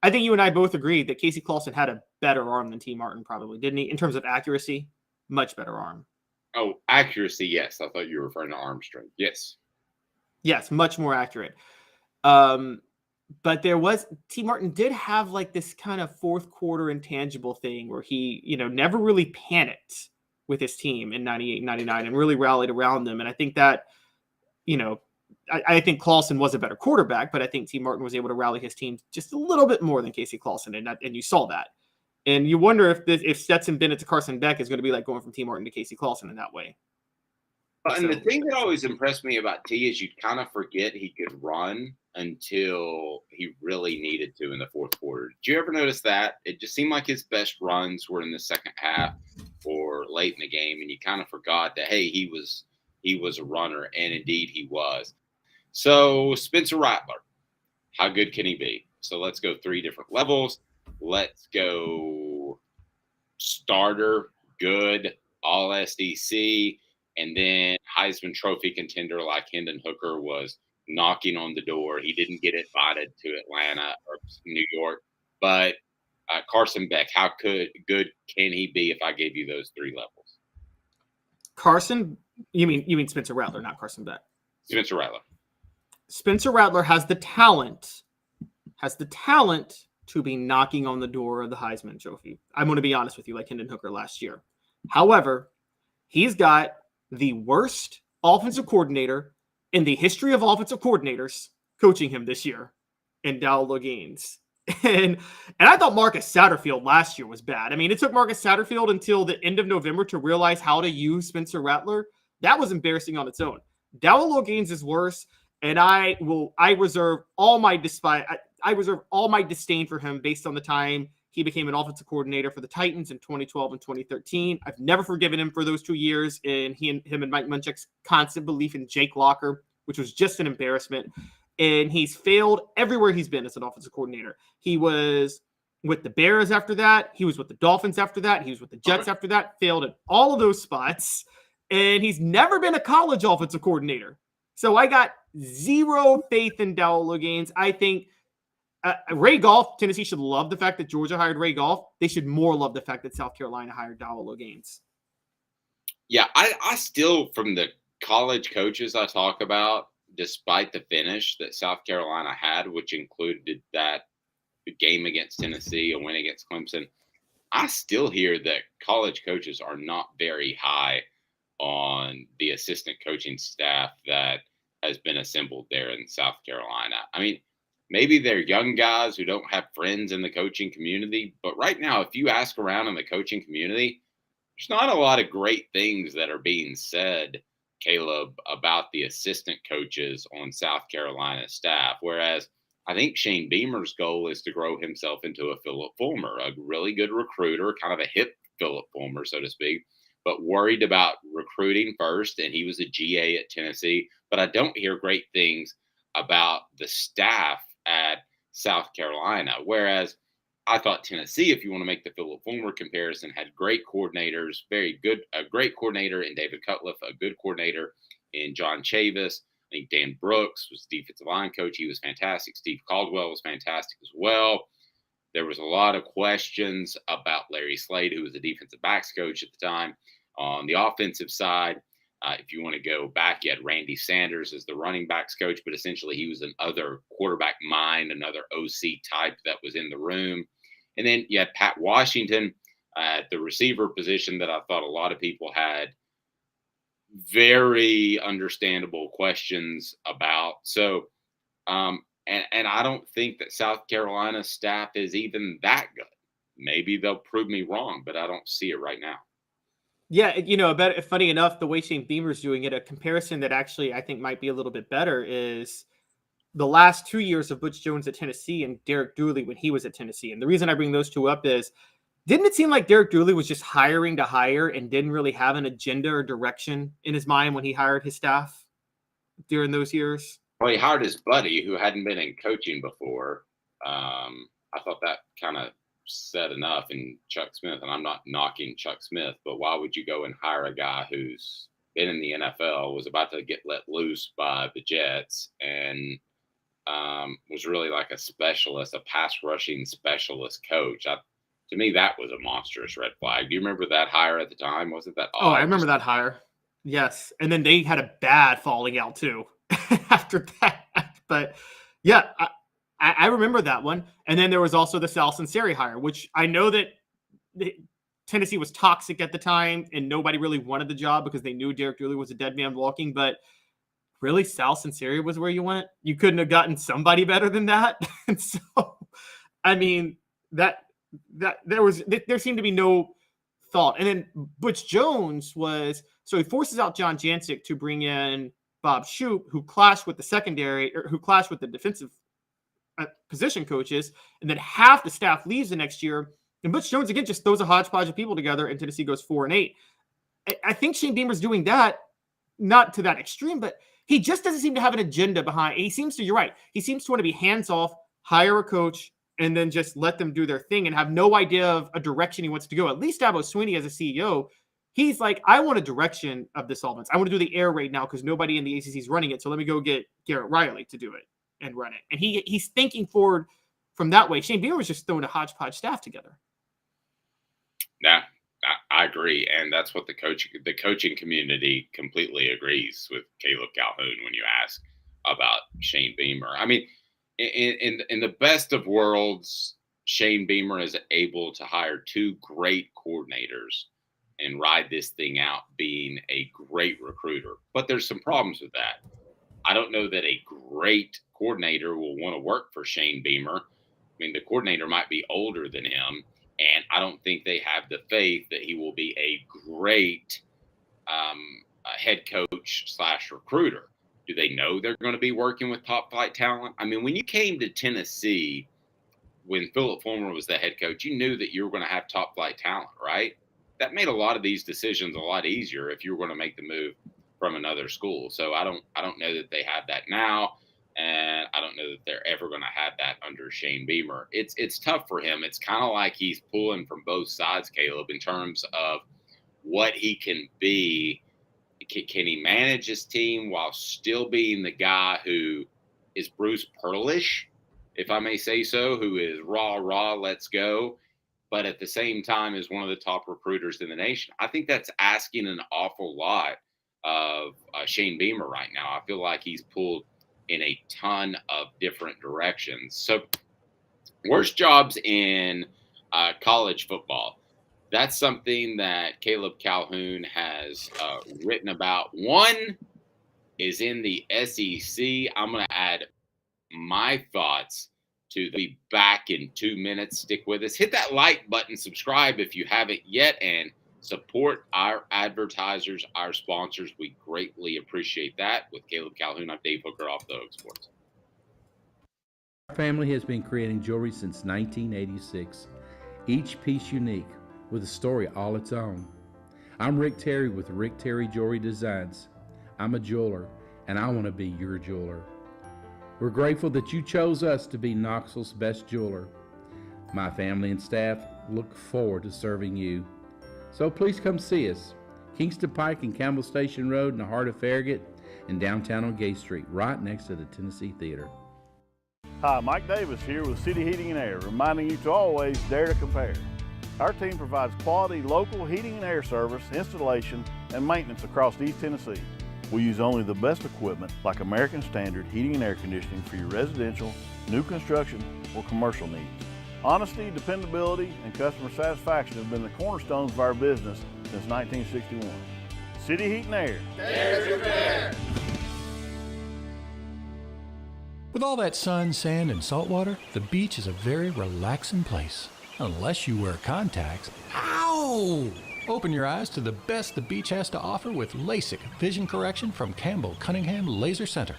I think you and I both agree that Casey Clausen had a better arm than T. Martin probably, didn't he? In terms of accuracy, much better arm. Oh, accuracy, yes. I thought you were referring to arm strength. Yes. Yes, much more accurate. But T. Martin did have like this kind of fourth quarter intangible thing where he, never really panicked with his team in 98, 99 and really rallied around them. And I think that, I think Clausen was a better quarterback, but I think T. Martin was able to rally his team just a little bit more than Casey Clausen. And you saw that. And you wonder if Stetson Bennett to Carson Beck is going to be like going from T. Martin to Casey Clausen in that way. And the thing that always impressed me about T is you'd kind of forget he could run until he really needed to in the fourth quarter. Did you ever notice that? It just seemed like his best runs were in the second half or late in the game, and you kind of forgot that, hey, he was a runner, and indeed he was. So Spencer Rattler, how good can he be? So let's go 3 different levels. Let's go starter, good, all SEC, and then Heisman Trophy contender like Hendon Hooker was knocking on the door. He didn't get invited to Atlanta or New York, but Carson Beck, how good can he be if I gave you those 3 levels? Carson, you mean Spencer Rattler, not Carson Beck? Spencer Rattler. Spencer Rattler has the talent to be knocking on the door of the Heisman Trophy. I'm going to be honest with you, like Hendon Hooker last year. However, he's got the worst offensive coordinator in the history of offensive coordinators coaching him this year in Dowell Loggains. And I thought Marcus Satterfield last year was bad. I mean, it took Marcus Satterfield until the end of November to realize how to use Spencer Rattler. That was embarrassing on its own. Dowell Loggains is worse, and I reserve all my disdain for him based on the time he became an offensive coordinator for the Titans in 2012 and 2013. I've never forgiven him for those 2 years, and him and Mike Munchak's constant belief in Jake Locker, which was just an embarrassment. And he's failed everywhere he's been as an offensive coordinator. He was with the Bears after that. He was with the Dolphins after that. He was with the Jets after that. Failed at all of those spots. And he's never been a college offensive coordinator. So I got zero faith in Dowell Gaines. I think Ray Goff, Tennessee should love the fact that Georgia hired Ray Goff. They should more love the fact that South Carolina hired Dowell Gaines. Yeah, I still, from the college coaches I talk about, despite the finish that South Carolina had, which included that game against Tennessee, a win against Clemson, I still hear that college coaches are not very high on the assistant coaching staff that has been assembled there in South Carolina. I mean, maybe they're young guys who don't have friends in the coaching community, but right now, if you ask around in the coaching community, there's not a lot of great things that are being said, Caleb, about the assistant coaches on South Carolina's staff. Whereas I think Shane Beamer's goal is to grow himself into a Philip Fulmer, a really good recruiter, kind of a hip Philip Fulmer, so to speak, but worried about recruiting first. And he was a GA at Tennessee. But I don't hear great things about the staff at South Carolina. Whereas I thought Tennessee, if you want to make the Philip Fulmer comparison, had great coordinators, very good, a great coordinator in David Cutcliffe, a good coordinator in John Chavis. I think Dan Brooks was defensive line coach. He was fantastic. Steve Caldwell was fantastic as well. There was a lot of questions about Larry Slade, who was the defensive backs coach at the time. On the offensive side, if you want to go back, you had Randy Sanders as the running backs coach, but essentially he was another quarterback mind, another OC type that was in the room. And then you had Pat Washington at the receiver position that I thought a lot of people had very understandable questions about. So, and I don't think that South Carolina's staff is even that good. Maybe they'll prove me wrong, but I don't see it right now. Yeah, funny enough, the way Shane Beamer's doing it, a comparison that actually I think might be a little bit better is the last 2 years of Butch Jones at Tennessee and Derek Dooley when he was at Tennessee. And the reason I bring those two up is, didn't it seem like Derek Dooley was just hiring to hire and didn't really have an agenda or direction in his mind when he hired his staff during those years? Well, he hired his buddy who hadn't been in coaching before. I thought that kind of said enough in Chuck Smith. And I'm not knocking Chuck Smith, but why would you go and hire a guy who's been in the NFL, was about to get let loose by the Jets, and was really like a specialist, a pass rushing specialist coach? To me, that was a monstrous red flag. Do you remember that hire at the time? Wasn't that odd? Oh, I remember that hire. Yes. And then they had a bad falling out too after that. But yeah, I remember that one. And then there was also the Sal Sunseri hire, which I know that Tennessee was toxic at the time and nobody really wanted the job because they knew Derek Dooley was a dead man walking. But really, Sal Sunseri was where you went? You couldn't have gotten somebody better than that? And so, I mean, there seemed to be no thought. And then Butch Jones so he forces out John Jancic to bring in Bob Shoop, who clashed with the secondary, or who clashed with the defensive position coaches, and then half the staff leaves the next year. And Butch Jones again just throws a hodgepodge of people together, and Tennessee goes 4-8. I think Shane Beamer's doing that, not to that extreme, but he just doesn't seem to have an agenda behind. You're right. He seems to want to be hands off, hire a coach, and then just let them do their thing and have no idea of a direction he wants to go. At least Dabo Swinney as a CEO, he's like, I want a direction of this offense. I want to do the air raid now because nobody in the ACC is running it. So let me go get Garrett Riley to do it and run it. And he's thinking forward from that way. Shane Beamer was just throwing a hodgepodge staff together. Yeah, I agree. And that's what the coaching community completely agrees with Caleb Calhoun when you ask about Shane Beamer. I mean, in the best of worlds, Shane Beamer is able to hire two great coordinators and ride this thing out being a great recruiter. But there's some problems with that. I don't know that a great coordinator will want to work for Shane Beamer. I mean, the coordinator might be older than him, and I don't think they have the faith that he will be a great head coach / recruiter. Do they know they're going to be working with top flight talent? I mean, when you came to Tennessee, when Philip Fulmer was the head coach, you knew that you were going to have top flight talent, right? That made a lot of these decisions a lot easier if you were going to make the move from another school. So I don't know that they have that now, and I don't know that they're ever going to have that under Shane Beamer. It's tough for him. It's kind of like he's pulling from both sides, Caleb, in terms of what he can be. Can he manage his team while still being the guy who is Bruce Pearlish, if I may say so, who is raw, let's go, but at the same time is one of the top recruiters in the nation? I think that's asking an awful lot of Shane Beamer right now. I feel like he's pulled in a ton of different directions. So worst jobs in college football. That's something that Caleb Calhoun has written about. One is in the SEC. I'm going to add my thoughts to be back in 2 minutes. Stick with us. Hit that like button, subscribe if you haven't yet, and support our advertisers, our sponsors. We greatly appreciate that. With Caleb Calhoun, I'm Dave Hooker, Off the Hook Sports. Our family has been creating jewelry since 1986, each piece unique, with a story all its own. I'm Rick Terry with Rick Terry Jewelry Designs. I'm a jeweler, and I want to be your jeweler. We're grateful that you chose us to be Knoxville's best jeweler. My family and staff look forward to serving you. So please come see us. Kingston Pike and Campbell Station Road in the heart of Farragut, and downtown on Gay Street, right next to the Tennessee Theater. Hi, Mike Davis here with City Heating and Air, reminding you to always dare to compare. Our team provides quality local heating and air service, installation, and maintenance across East Tennessee. We use only the best equipment like American Standard heating and air conditioning for your residential, new construction, or commercial needs. Honesty, dependability, and customer satisfaction have been the cornerstones of our business since 1961. City Heat and Air. Dare to compare. With all that sun, sand, and salt water, the beach is a very relaxing place. Unless you wear contacts. Ow! Open your eyes to the best the beach has to offer with LASIK vision correction from Campbell Cunningham Laser Center.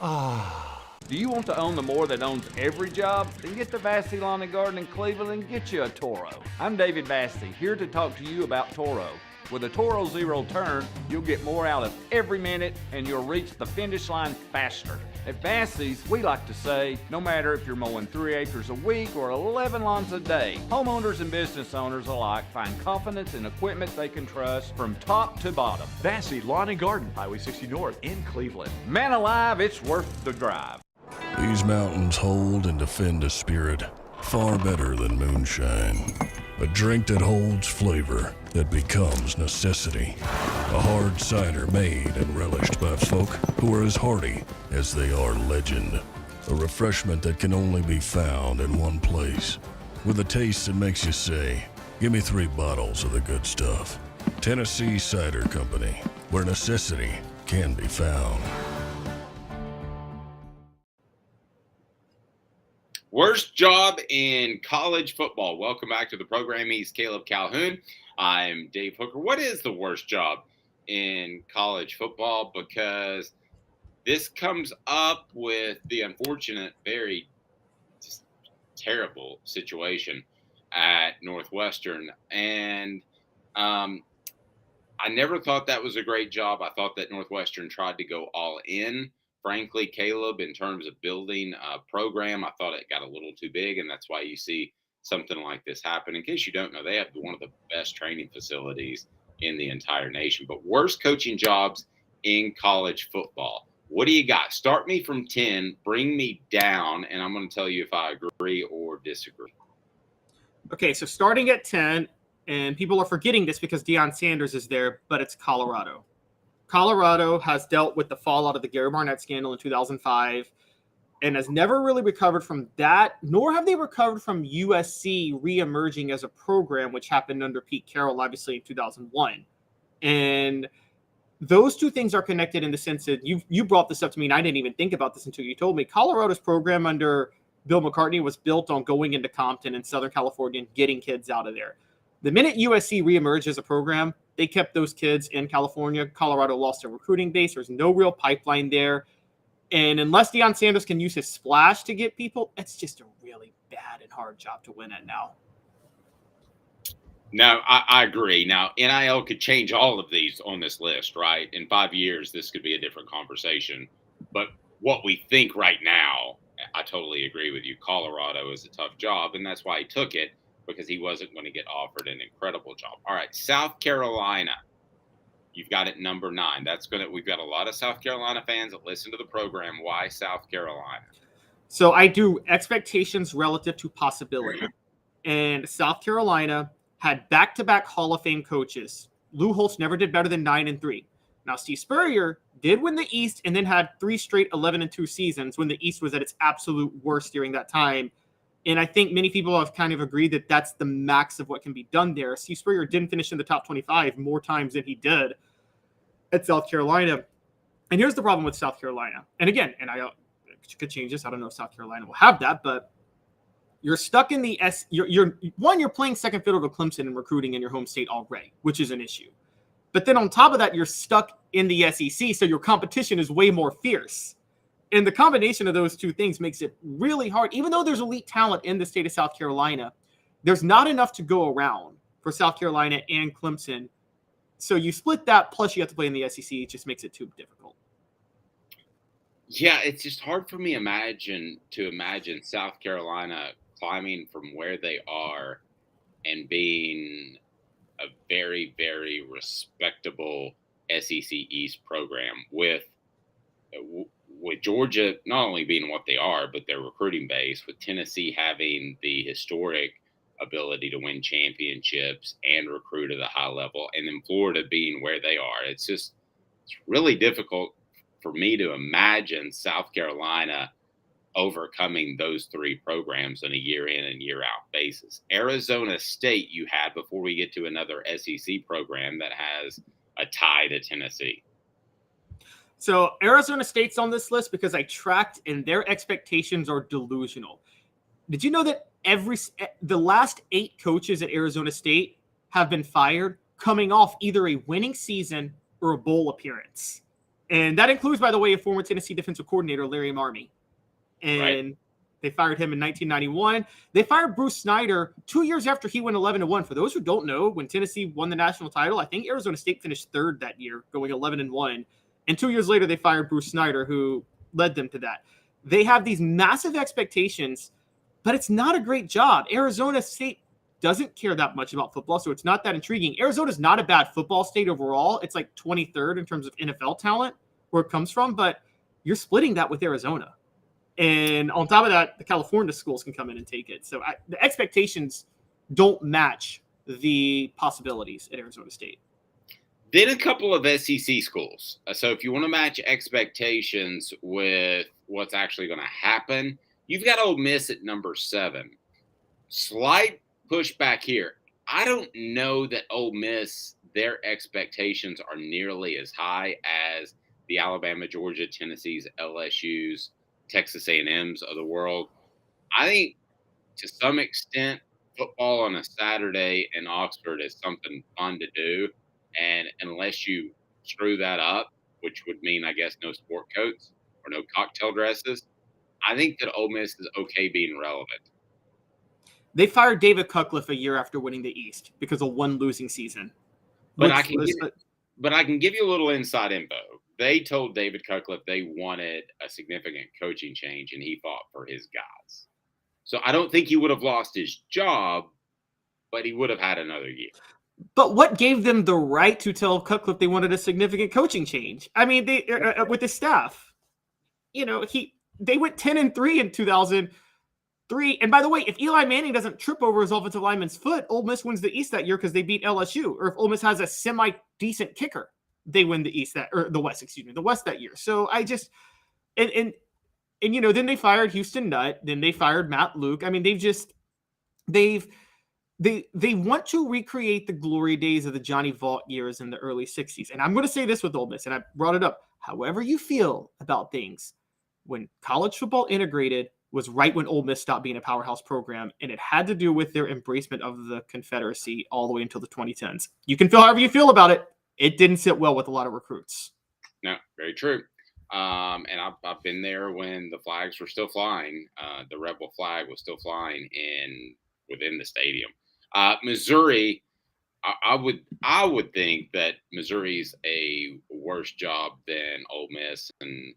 Do you want to own the more that owns every job? Then get to Vassy Lawn and Garden in Cleveland and get you a Toro. I'm David Vassy, here to talk to you about Toro. With a Toro Zero Turn, you'll get more out of every minute and you'll reach the finish line faster. At Vassy's, we like to say, no matter if you're mowing 3 acres a week or 11 lawns a day, homeowners and business owners alike find confidence in equipment they can trust from top to bottom. Vassy Lawn and Garden, Highway 60 North in Cleveland. Man alive, it's worth the drive. These mountains hold and defend a spirit far better than moonshine. A drink that holds flavor, that becomes necessity. A hard cider made and relished by folk who are as hearty as they are legend. A refreshment that can only be found in one place. With a taste that makes you say, give me 3 bottles of the good stuff. Tennessee Cider Company, where necessity can be found. Worst job in college football. Welcome back to the program. He's Caleb Calhoun. I'm Dave Hooker. What is the worst job in college football? Because this comes up with the unfortunate, very just terrible situation at Northwestern. And I never thought that was a great job. I thought that Northwestern tried to go all in. Frankly, Caleb, in terms of building a program, I thought it got a little too big, and that's why you see something like this happen. In case you don't know, they have one of the best training facilities in the entire nation. But worst coaching jobs in college football. What do you got? Start me from 10, bring me down, and I'm going to tell you if I agree or disagree. Okay, so starting at 10, and people are forgetting this because Deion Sanders is there, but it's Colorado. Colorado has dealt with the fallout of the Gary Barnett scandal in 2005 and has never really recovered from that, nor have they recovered from USC reemerging as a program, which happened under Pete Carroll, obviously, in 2001. And those two things are connected in the sense that you brought this up to me, and I didn't even think about this until you told me. Colorado's program under Bill McCartney was built on going into Compton in Southern California and getting kids out of there. The minute USC reemerged as a program, they kept those kids in California. Colorado lost their recruiting base. There's no real pipeline there. And unless Deion Sanders can use his splash to get people, it's just a really bad and hard job to win at now. No, I agree. Now, NIL could change all of these on this list, right? In 5 years, this could be a different conversation. But what we think right now, I totally agree with you. Colorado is a tough job, and that's why he took it, because he wasn't going to get offered an incredible job. All right, South Carolina. You've got it number 9. We've got a lot of South Carolina fans that listen to the program. Why South Carolina? So I do expectations relative to possibility. And South Carolina had back-to-back Hall of Fame coaches. Lou Holtz never did better than 9-3. Now, Steve Spurrier did win the East and then had 3 straight 11-2 seasons when the East was at its absolute worst during that time. And I think many people have kind of agreed that that's the max of what can be done there. Steve Spurrier didn't finish in the top 25 more times than he did at South Carolina. And here's the problem with South Carolina. And again, and I could change this. I don't know if South Carolina will have that, but you're stuck in the you're playing second fiddle to Clemson in recruiting in your home state already, which is an issue. But then on top of that, you're stuck in the SEC, so your competition is way more fierce. And the combination of those two things makes it really hard. Even though there's elite talent in the state of South Carolina, there's not enough to go around for South Carolina and Clemson. So you split that, plus you have to play in the SEC. It just makes it too difficult. Yeah, it's just hard for me to imagine South Carolina climbing from where they are and being a very, very respectable SEC East program with Georgia not only being what they are, but their recruiting base, with Tennessee having the historic ability to win championships and recruit at a high level, and then Florida being where they are. It's really difficult for me to imagine South Carolina overcoming those 3 programs on a year in and year out basis. Arizona State you had before we get to another SEC program that has a tie to Tennessee. So Arizona State's on this list because I tracked, and their expectations are delusional. Did you know that the last 8 coaches at Arizona State have been fired coming off either a winning season or a bowl appearance? And that includes, by the way, a former Tennessee defensive coordinator, Larry Marmie. And They fired him in 1991. They fired Bruce Snyder 2 years after he went 11-1. For those who don't know, when Tennessee won the national title, I think Arizona State finished 3rd that year, going 11-1. And 2 years later, they fired Bruce Snyder, who led them to that. They have these massive expectations, but it's not a great job. Arizona State doesn't care that much about football, so it's not that intriguing. Arizona's not a bad football state overall. It's like 23rd in terms of NFL talent, where it comes from, but you're splitting that with Arizona. And on top of that, the California schools can come in and take it. So the expectations don't match the possibilities at Arizona State. Then a couple of SEC schools. So if you want to match expectations with what's actually going to happen, you've got Ole Miss at number 7. Slight pushback here. I don't know that Ole Miss, their expectations are nearly as high as the Alabama, Georgia, Tennessee's, LSU's, Texas A&M's of the world. I think to some extent, football on a Saturday in Oxford is something fun to do. And unless you screw that up, which would mean, I guess, no sport coats or no cocktail dresses, I think that Ole Miss is okay being relevant. They fired David Cutcliffe a year after winning the East because of one losing season. But I can give you a little inside info. They told David Cutcliffe they wanted a significant coaching change, and he fought for his guys. So I don't think he would have lost his job, but he would have had another year. But what gave them the right to tell Cutcliffe they wanted a significant coaching change? I mean, they with the staff, they went 10-3 in 2003. And by the way, if Eli Manning doesn't trip over his offensive lineman's foot, Ole Miss wins the East that year because they beat LSU. Or if Ole Miss has a semi-decent kicker, they win the West that year. So I just and then they fired Houston Nutt, then they fired Matt Luke. I mean, they want to recreate the glory days of the Johnny Vaught years in the early 60s. And I'm going to say this with Ole Miss, and I brought it up. However you feel about things, when college football integrated was right when Ole Miss stopped being a powerhouse program, and it had to do with their embracement of the Confederacy all the way until the 2010s. You can feel however you feel about it. It didn't sit well with a lot of recruits. No, very true. And I've been there when the flags were still flying. The rebel flag was still flying within the stadium. Missouri, I would think that Missouri's a worse job than Ole Miss, and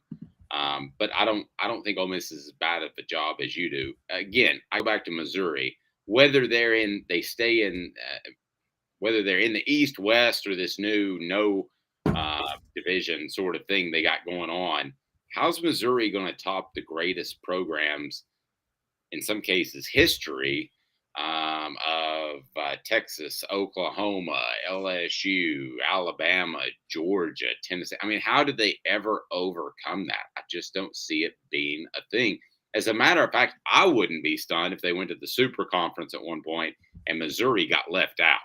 But I don't think Ole Miss is as bad of a job as you do. Again, I go back to Missouri. Whether they stay in, whether they're in the East, West, or this new no division sort of thing they got going on. How's Missouri going to top the greatest programs, in some cases, history of Texas, Oklahoma, LSU, Alabama, Georgia, Tennessee? I mean, how did they ever overcome that? I just don't see it being a thing. As a matter of fact, I wouldn't be stunned if they went to the Super Conference at one point and Missouri got left out.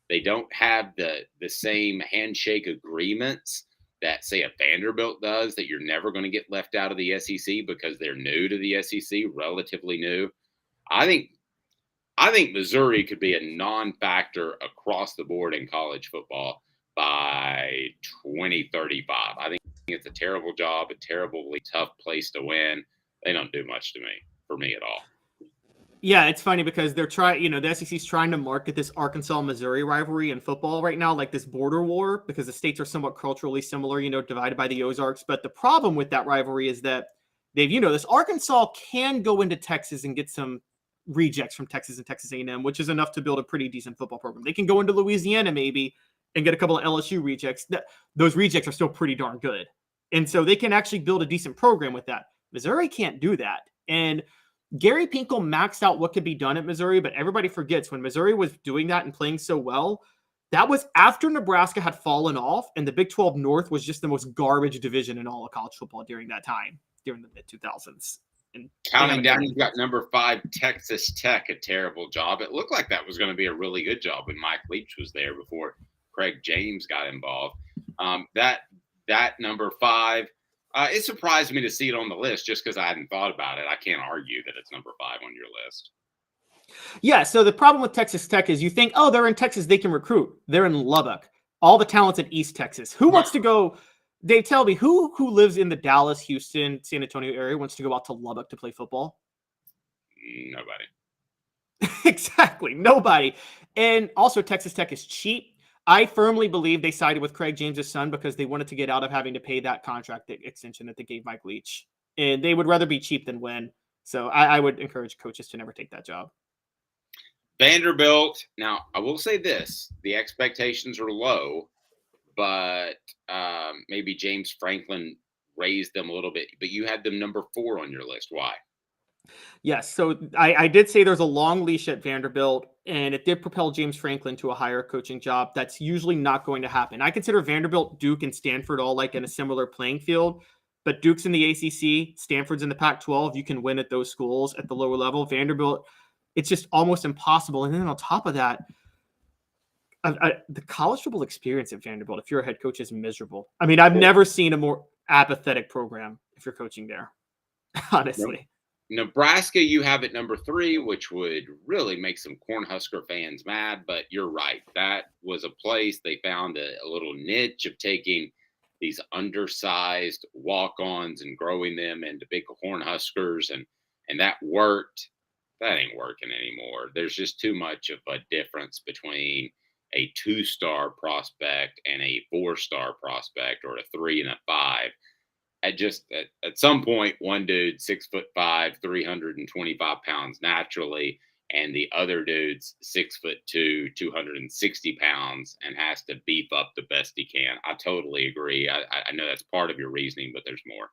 They don't have the same handshake agreements that, say, a Vanderbilt does, that you're never going to get left out of the SEC because they're new to the SEC, relatively new. I think Missouri could be a non-factor across the board in college football by 2035. I think it's a terrible job, a terribly tough place to win. They don't do much for me at all. Yeah, it's funny because they're trying, the SEC's trying to market this Arkansas-Missouri rivalry in football right now, like this border war, because the states are somewhat culturally similar, divided by the Ozarks. But the problem with that rivalry is that this Arkansas can go into Texas and get some rejects from Texas and Texas A&M, which is enough to build a pretty decent football program. They can go into Louisiana maybe and get a couple of LSU rejects. Those rejects are still pretty darn good. And so they can actually build a decent program with that. Missouri can't do that. And Gary Pinkel maxed out what could be done at Missouri, but everybody forgets when Missouri was doing that and playing so well, that was after Nebraska had fallen off and the Big 12 North was just the most garbage division in all of college football during that time, during the mid-2000s. And counting down, you've got number 5, Texas Tech, a terrible job. It looked like that was going to be a really good job when Mike Leach was there before Craig James got involved. That number 5, it surprised me to see it on the list just because I hadn't thought about it. I can't argue that it's number 5 on your list. Yeah, so the problem with Texas Tech is you think, oh, they're in Texas, they can recruit. They're in Lubbock. All the talent's in East Texas. Who wants to go? Dave, tell me, who lives in the Dallas, Houston, San Antonio area wants to go out to Lubbock to play football? Nobody. Exactly, nobody. And also, Texas Tech is cheap. I firmly believe they sided with Craig James' son because they wanted to get out of having to pay that contract extension that they gave Mike Leach. And they would rather be cheap than win. So I would encourage coaches to never take that job. Vanderbilt. Now, I will say this. The expectations are low, but maybe James Franklin raised them a little bit. But you had them number 4 on your list. Why? Yes, so I did say there's a long leash at Vanderbilt, and it did propel James Franklin to a higher coaching job. That's usually not going to happen. I consider Vanderbilt, Duke, and Stanford all like in a similar playing field, but Duke's in the ACC, Stanford's in the Pac-12. You can win at those schools at the lower level. Vanderbilt, it's just almost impossible. And then on top of that, the college football experience at Vanderbilt, if you're a head coach, is miserable. I mean, I've never seen a more apathetic program if you're coaching there, honestly. Nebraska, you have at number 3, which would really make some Cornhusker fans mad, but you're right. That was a place they found a little niche of taking these undersized walk-ons and growing them into big Cornhuskers, and that worked. That ain't working anymore. There's just too much of a difference between a 2-star prospect and a 4-star prospect, or a 3 and a 5. At some point, one dude 6'5", 325 pounds naturally, and the other dude's 6'2", 260 pounds, and has to beef up the best he can. I totally agree. I know that's part of your reasoning, but there's more.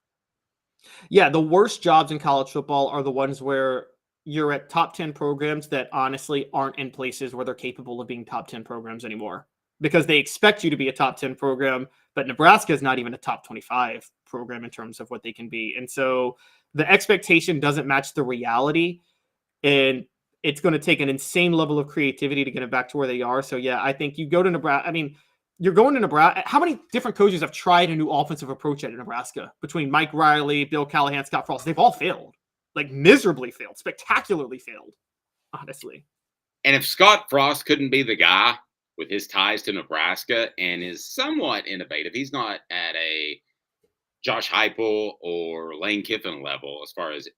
Yeah, the worst jobs in college football are the ones where you're at top 10 programs that honestly aren't in places where they're capable of being top 10 programs anymore, because they expect you to be a top 10 program, but Nebraska is not even a top 25 program in terms of what they can be. And so the expectation doesn't match the reality, and it's going to take an insane level of creativity to get them back to where they are. So yeah, I think you go to Nebraska. I mean, you're going to Nebraska. How many different coaches have tried a new offensive approach at Nebraska between Mike Riley, Bill Callahan, Scott Frost? They've all failed, like miserably failed, spectacularly failed, honestly. And if Scott Frost couldn't be the guy with his ties to Nebraska and is somewhat innovative, he's not at a Josh Heupel or Lane Kiffin level as far as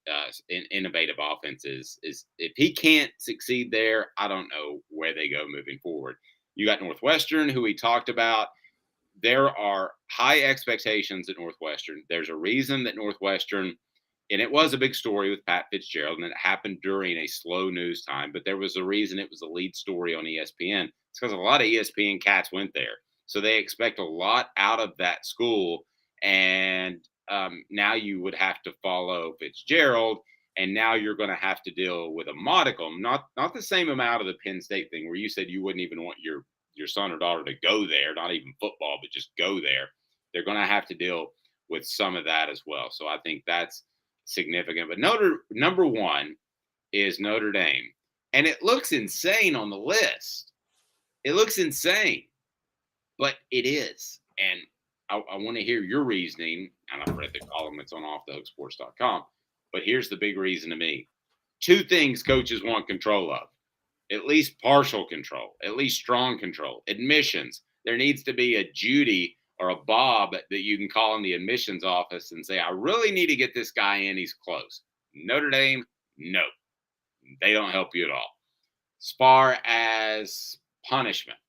innovative offenses. Is if he can't succeed there, I don't know where they go moving forward. You got Northwestern, who we talked about. there are high expectations at Northwestern. There's a reason that Northwestern, and it was a big story with Pat Fitzgerald, and it happened during a slow news time, but there was a reason it was a lead story on ESPN. It's because a lot of ESPN cats went there. So they expect a lot out of that school. And now you would have to follow Fitzgerald, and now you're going to have to deal with a modicum, not the same amount of the Penn State thing where you said you wouldn't even want your son or daughter to go there, not even football, but just go there. They're going to have to deal with some of that as well. So I think that's significant. But number one is Notre Dame. And it looks insane on the list. It looks insane, but it is. And I want to hear your reasoning. And I've read the column that's on offthehooksports.com. But here's the big reason to me. Two things coaches want control of. At least partial control, at least strong control. Admissions. There needs to be a Judy or a Bob that you can call in the admissions office and say, I really need to get this guy in. He's close. Notre Dame, no. They don't help you at all. As far as punishment,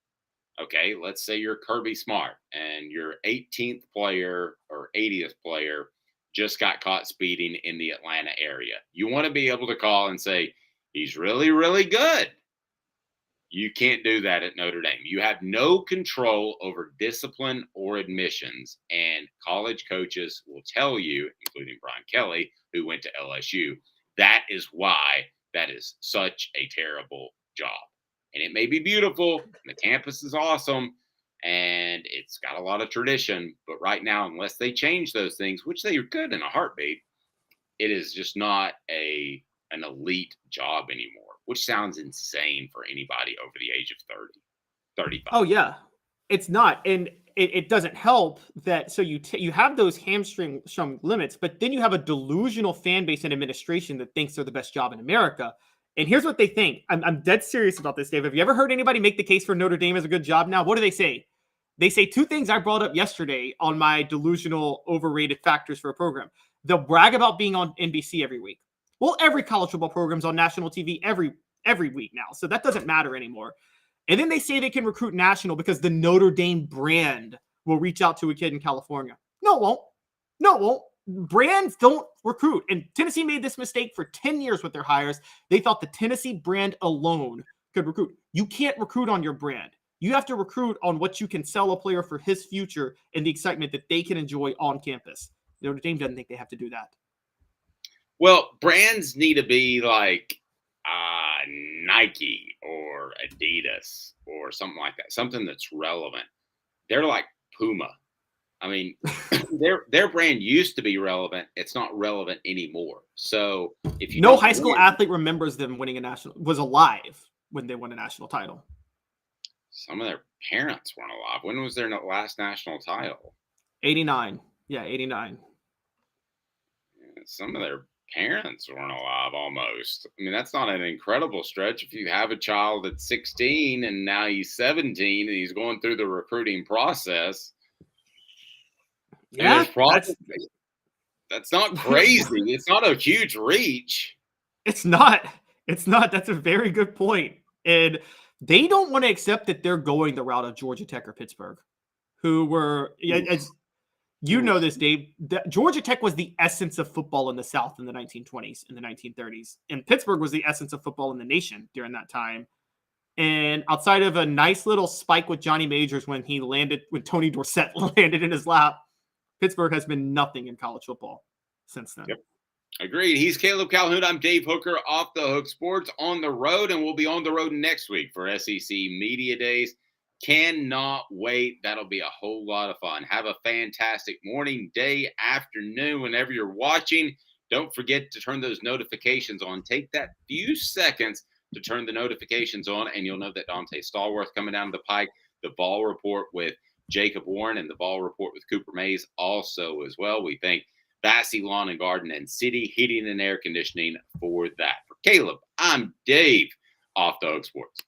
okay, let's say you're Kirby Smart and your 18th player or 80th player just got caught speeding in the Atlanta area. You want to be able to call and say, he's really, really good. You can't do that at Notre Dame. You have no control over discipline or admissions, and college coaches will tell you, including Brian Kelly, who went to LSU, that is why that is such a terrible job. And it may be beautiful, and the campus is awesome, and it's got a lot of tradition, but right now, unless they change those things, which they could in a heartbeat, it is just not an elite job anymore. Which sounds insane for anybody over the age of 30, 35. Oh, yeah. It's not. And it doesn't help that. So you have those hamstring limits, but then you have a delusional fan base and administration that thinks they're the best job in America. And here's what they think. I'm dead serious about this, Dave. Have you ever heard anybody make the case for Notre Dame as a good job now? What do they say? They say two things I brought up yesterday on my delusional overrated factors for a program. They'll brag about being on NBC every week. Well, every college football program's on national TV every week now, so that doesn't matter anymore. And then they say they can recruit national because the Notre Dame brand will reach out to a kid in California. No, it won't. No, it won't. Brands don't recruit. And Tennessee made this mistake for 10 years with their hires. They thought the Tennessee brand alone could recruit. You can't recruit on your brand. You have to recruit on what you can sell a player for his future and the excitement that they can enjoy on campus. Notre Dame doesn't think they have to do that. Well, brands need to be like Nike or Adidas or something like that, something that's relevant. They're like Puma. I mean, their brand used to be relevant. It's not relevant anymore. So if you no high school athlete remembers them winning was alive when they won a national title. Some of their parents weren't alive. When was their last national title? 89. Yeah, 89. Some of their parents weren't alive almost. I mean, that's not an incredible stretch. If you have a child that's 16 and now he's 17 and he's going through the recruiting process. Yeah, that's not crazy. It's not a huge reach. It's not. That's a very good point. And they don't want to accept that they're going the route of Georgia Tech or Pittsburgh, who were, as you know this, Dave, Georgia Tech was the essence of football in the South in the 1920s and the 1930s. And Pittsburgh was the essence of football in the nation during that time. And outside of a nice little spike with Johnny Majors when Tony Dorsett landed in his lap, Pittsburgh has been nothing in college football since then. Yep. Agreed. He's Caleb Calhoun. I'm Dave Hooker, Off the Hook Sports, on the road, and we'll be on the road next week for SEC Media Days. Cannot wait. That'll be a whole lot of fun. Have a fantastic morning, day, afternoon, whenever you're watching. Don't forget to turn those notifications on. Take that few seconds to turn the notifications on, and you'll know that Dante Stallworth coming down the pike, the Ball Report with Jacob Warren, and the Ball Report with Cooper Mays also as well. We thank Bassey Lawn and Garden and City Heating and Air Conditioning for that. For Caleb, I'm Dave, Off the Hook Sports.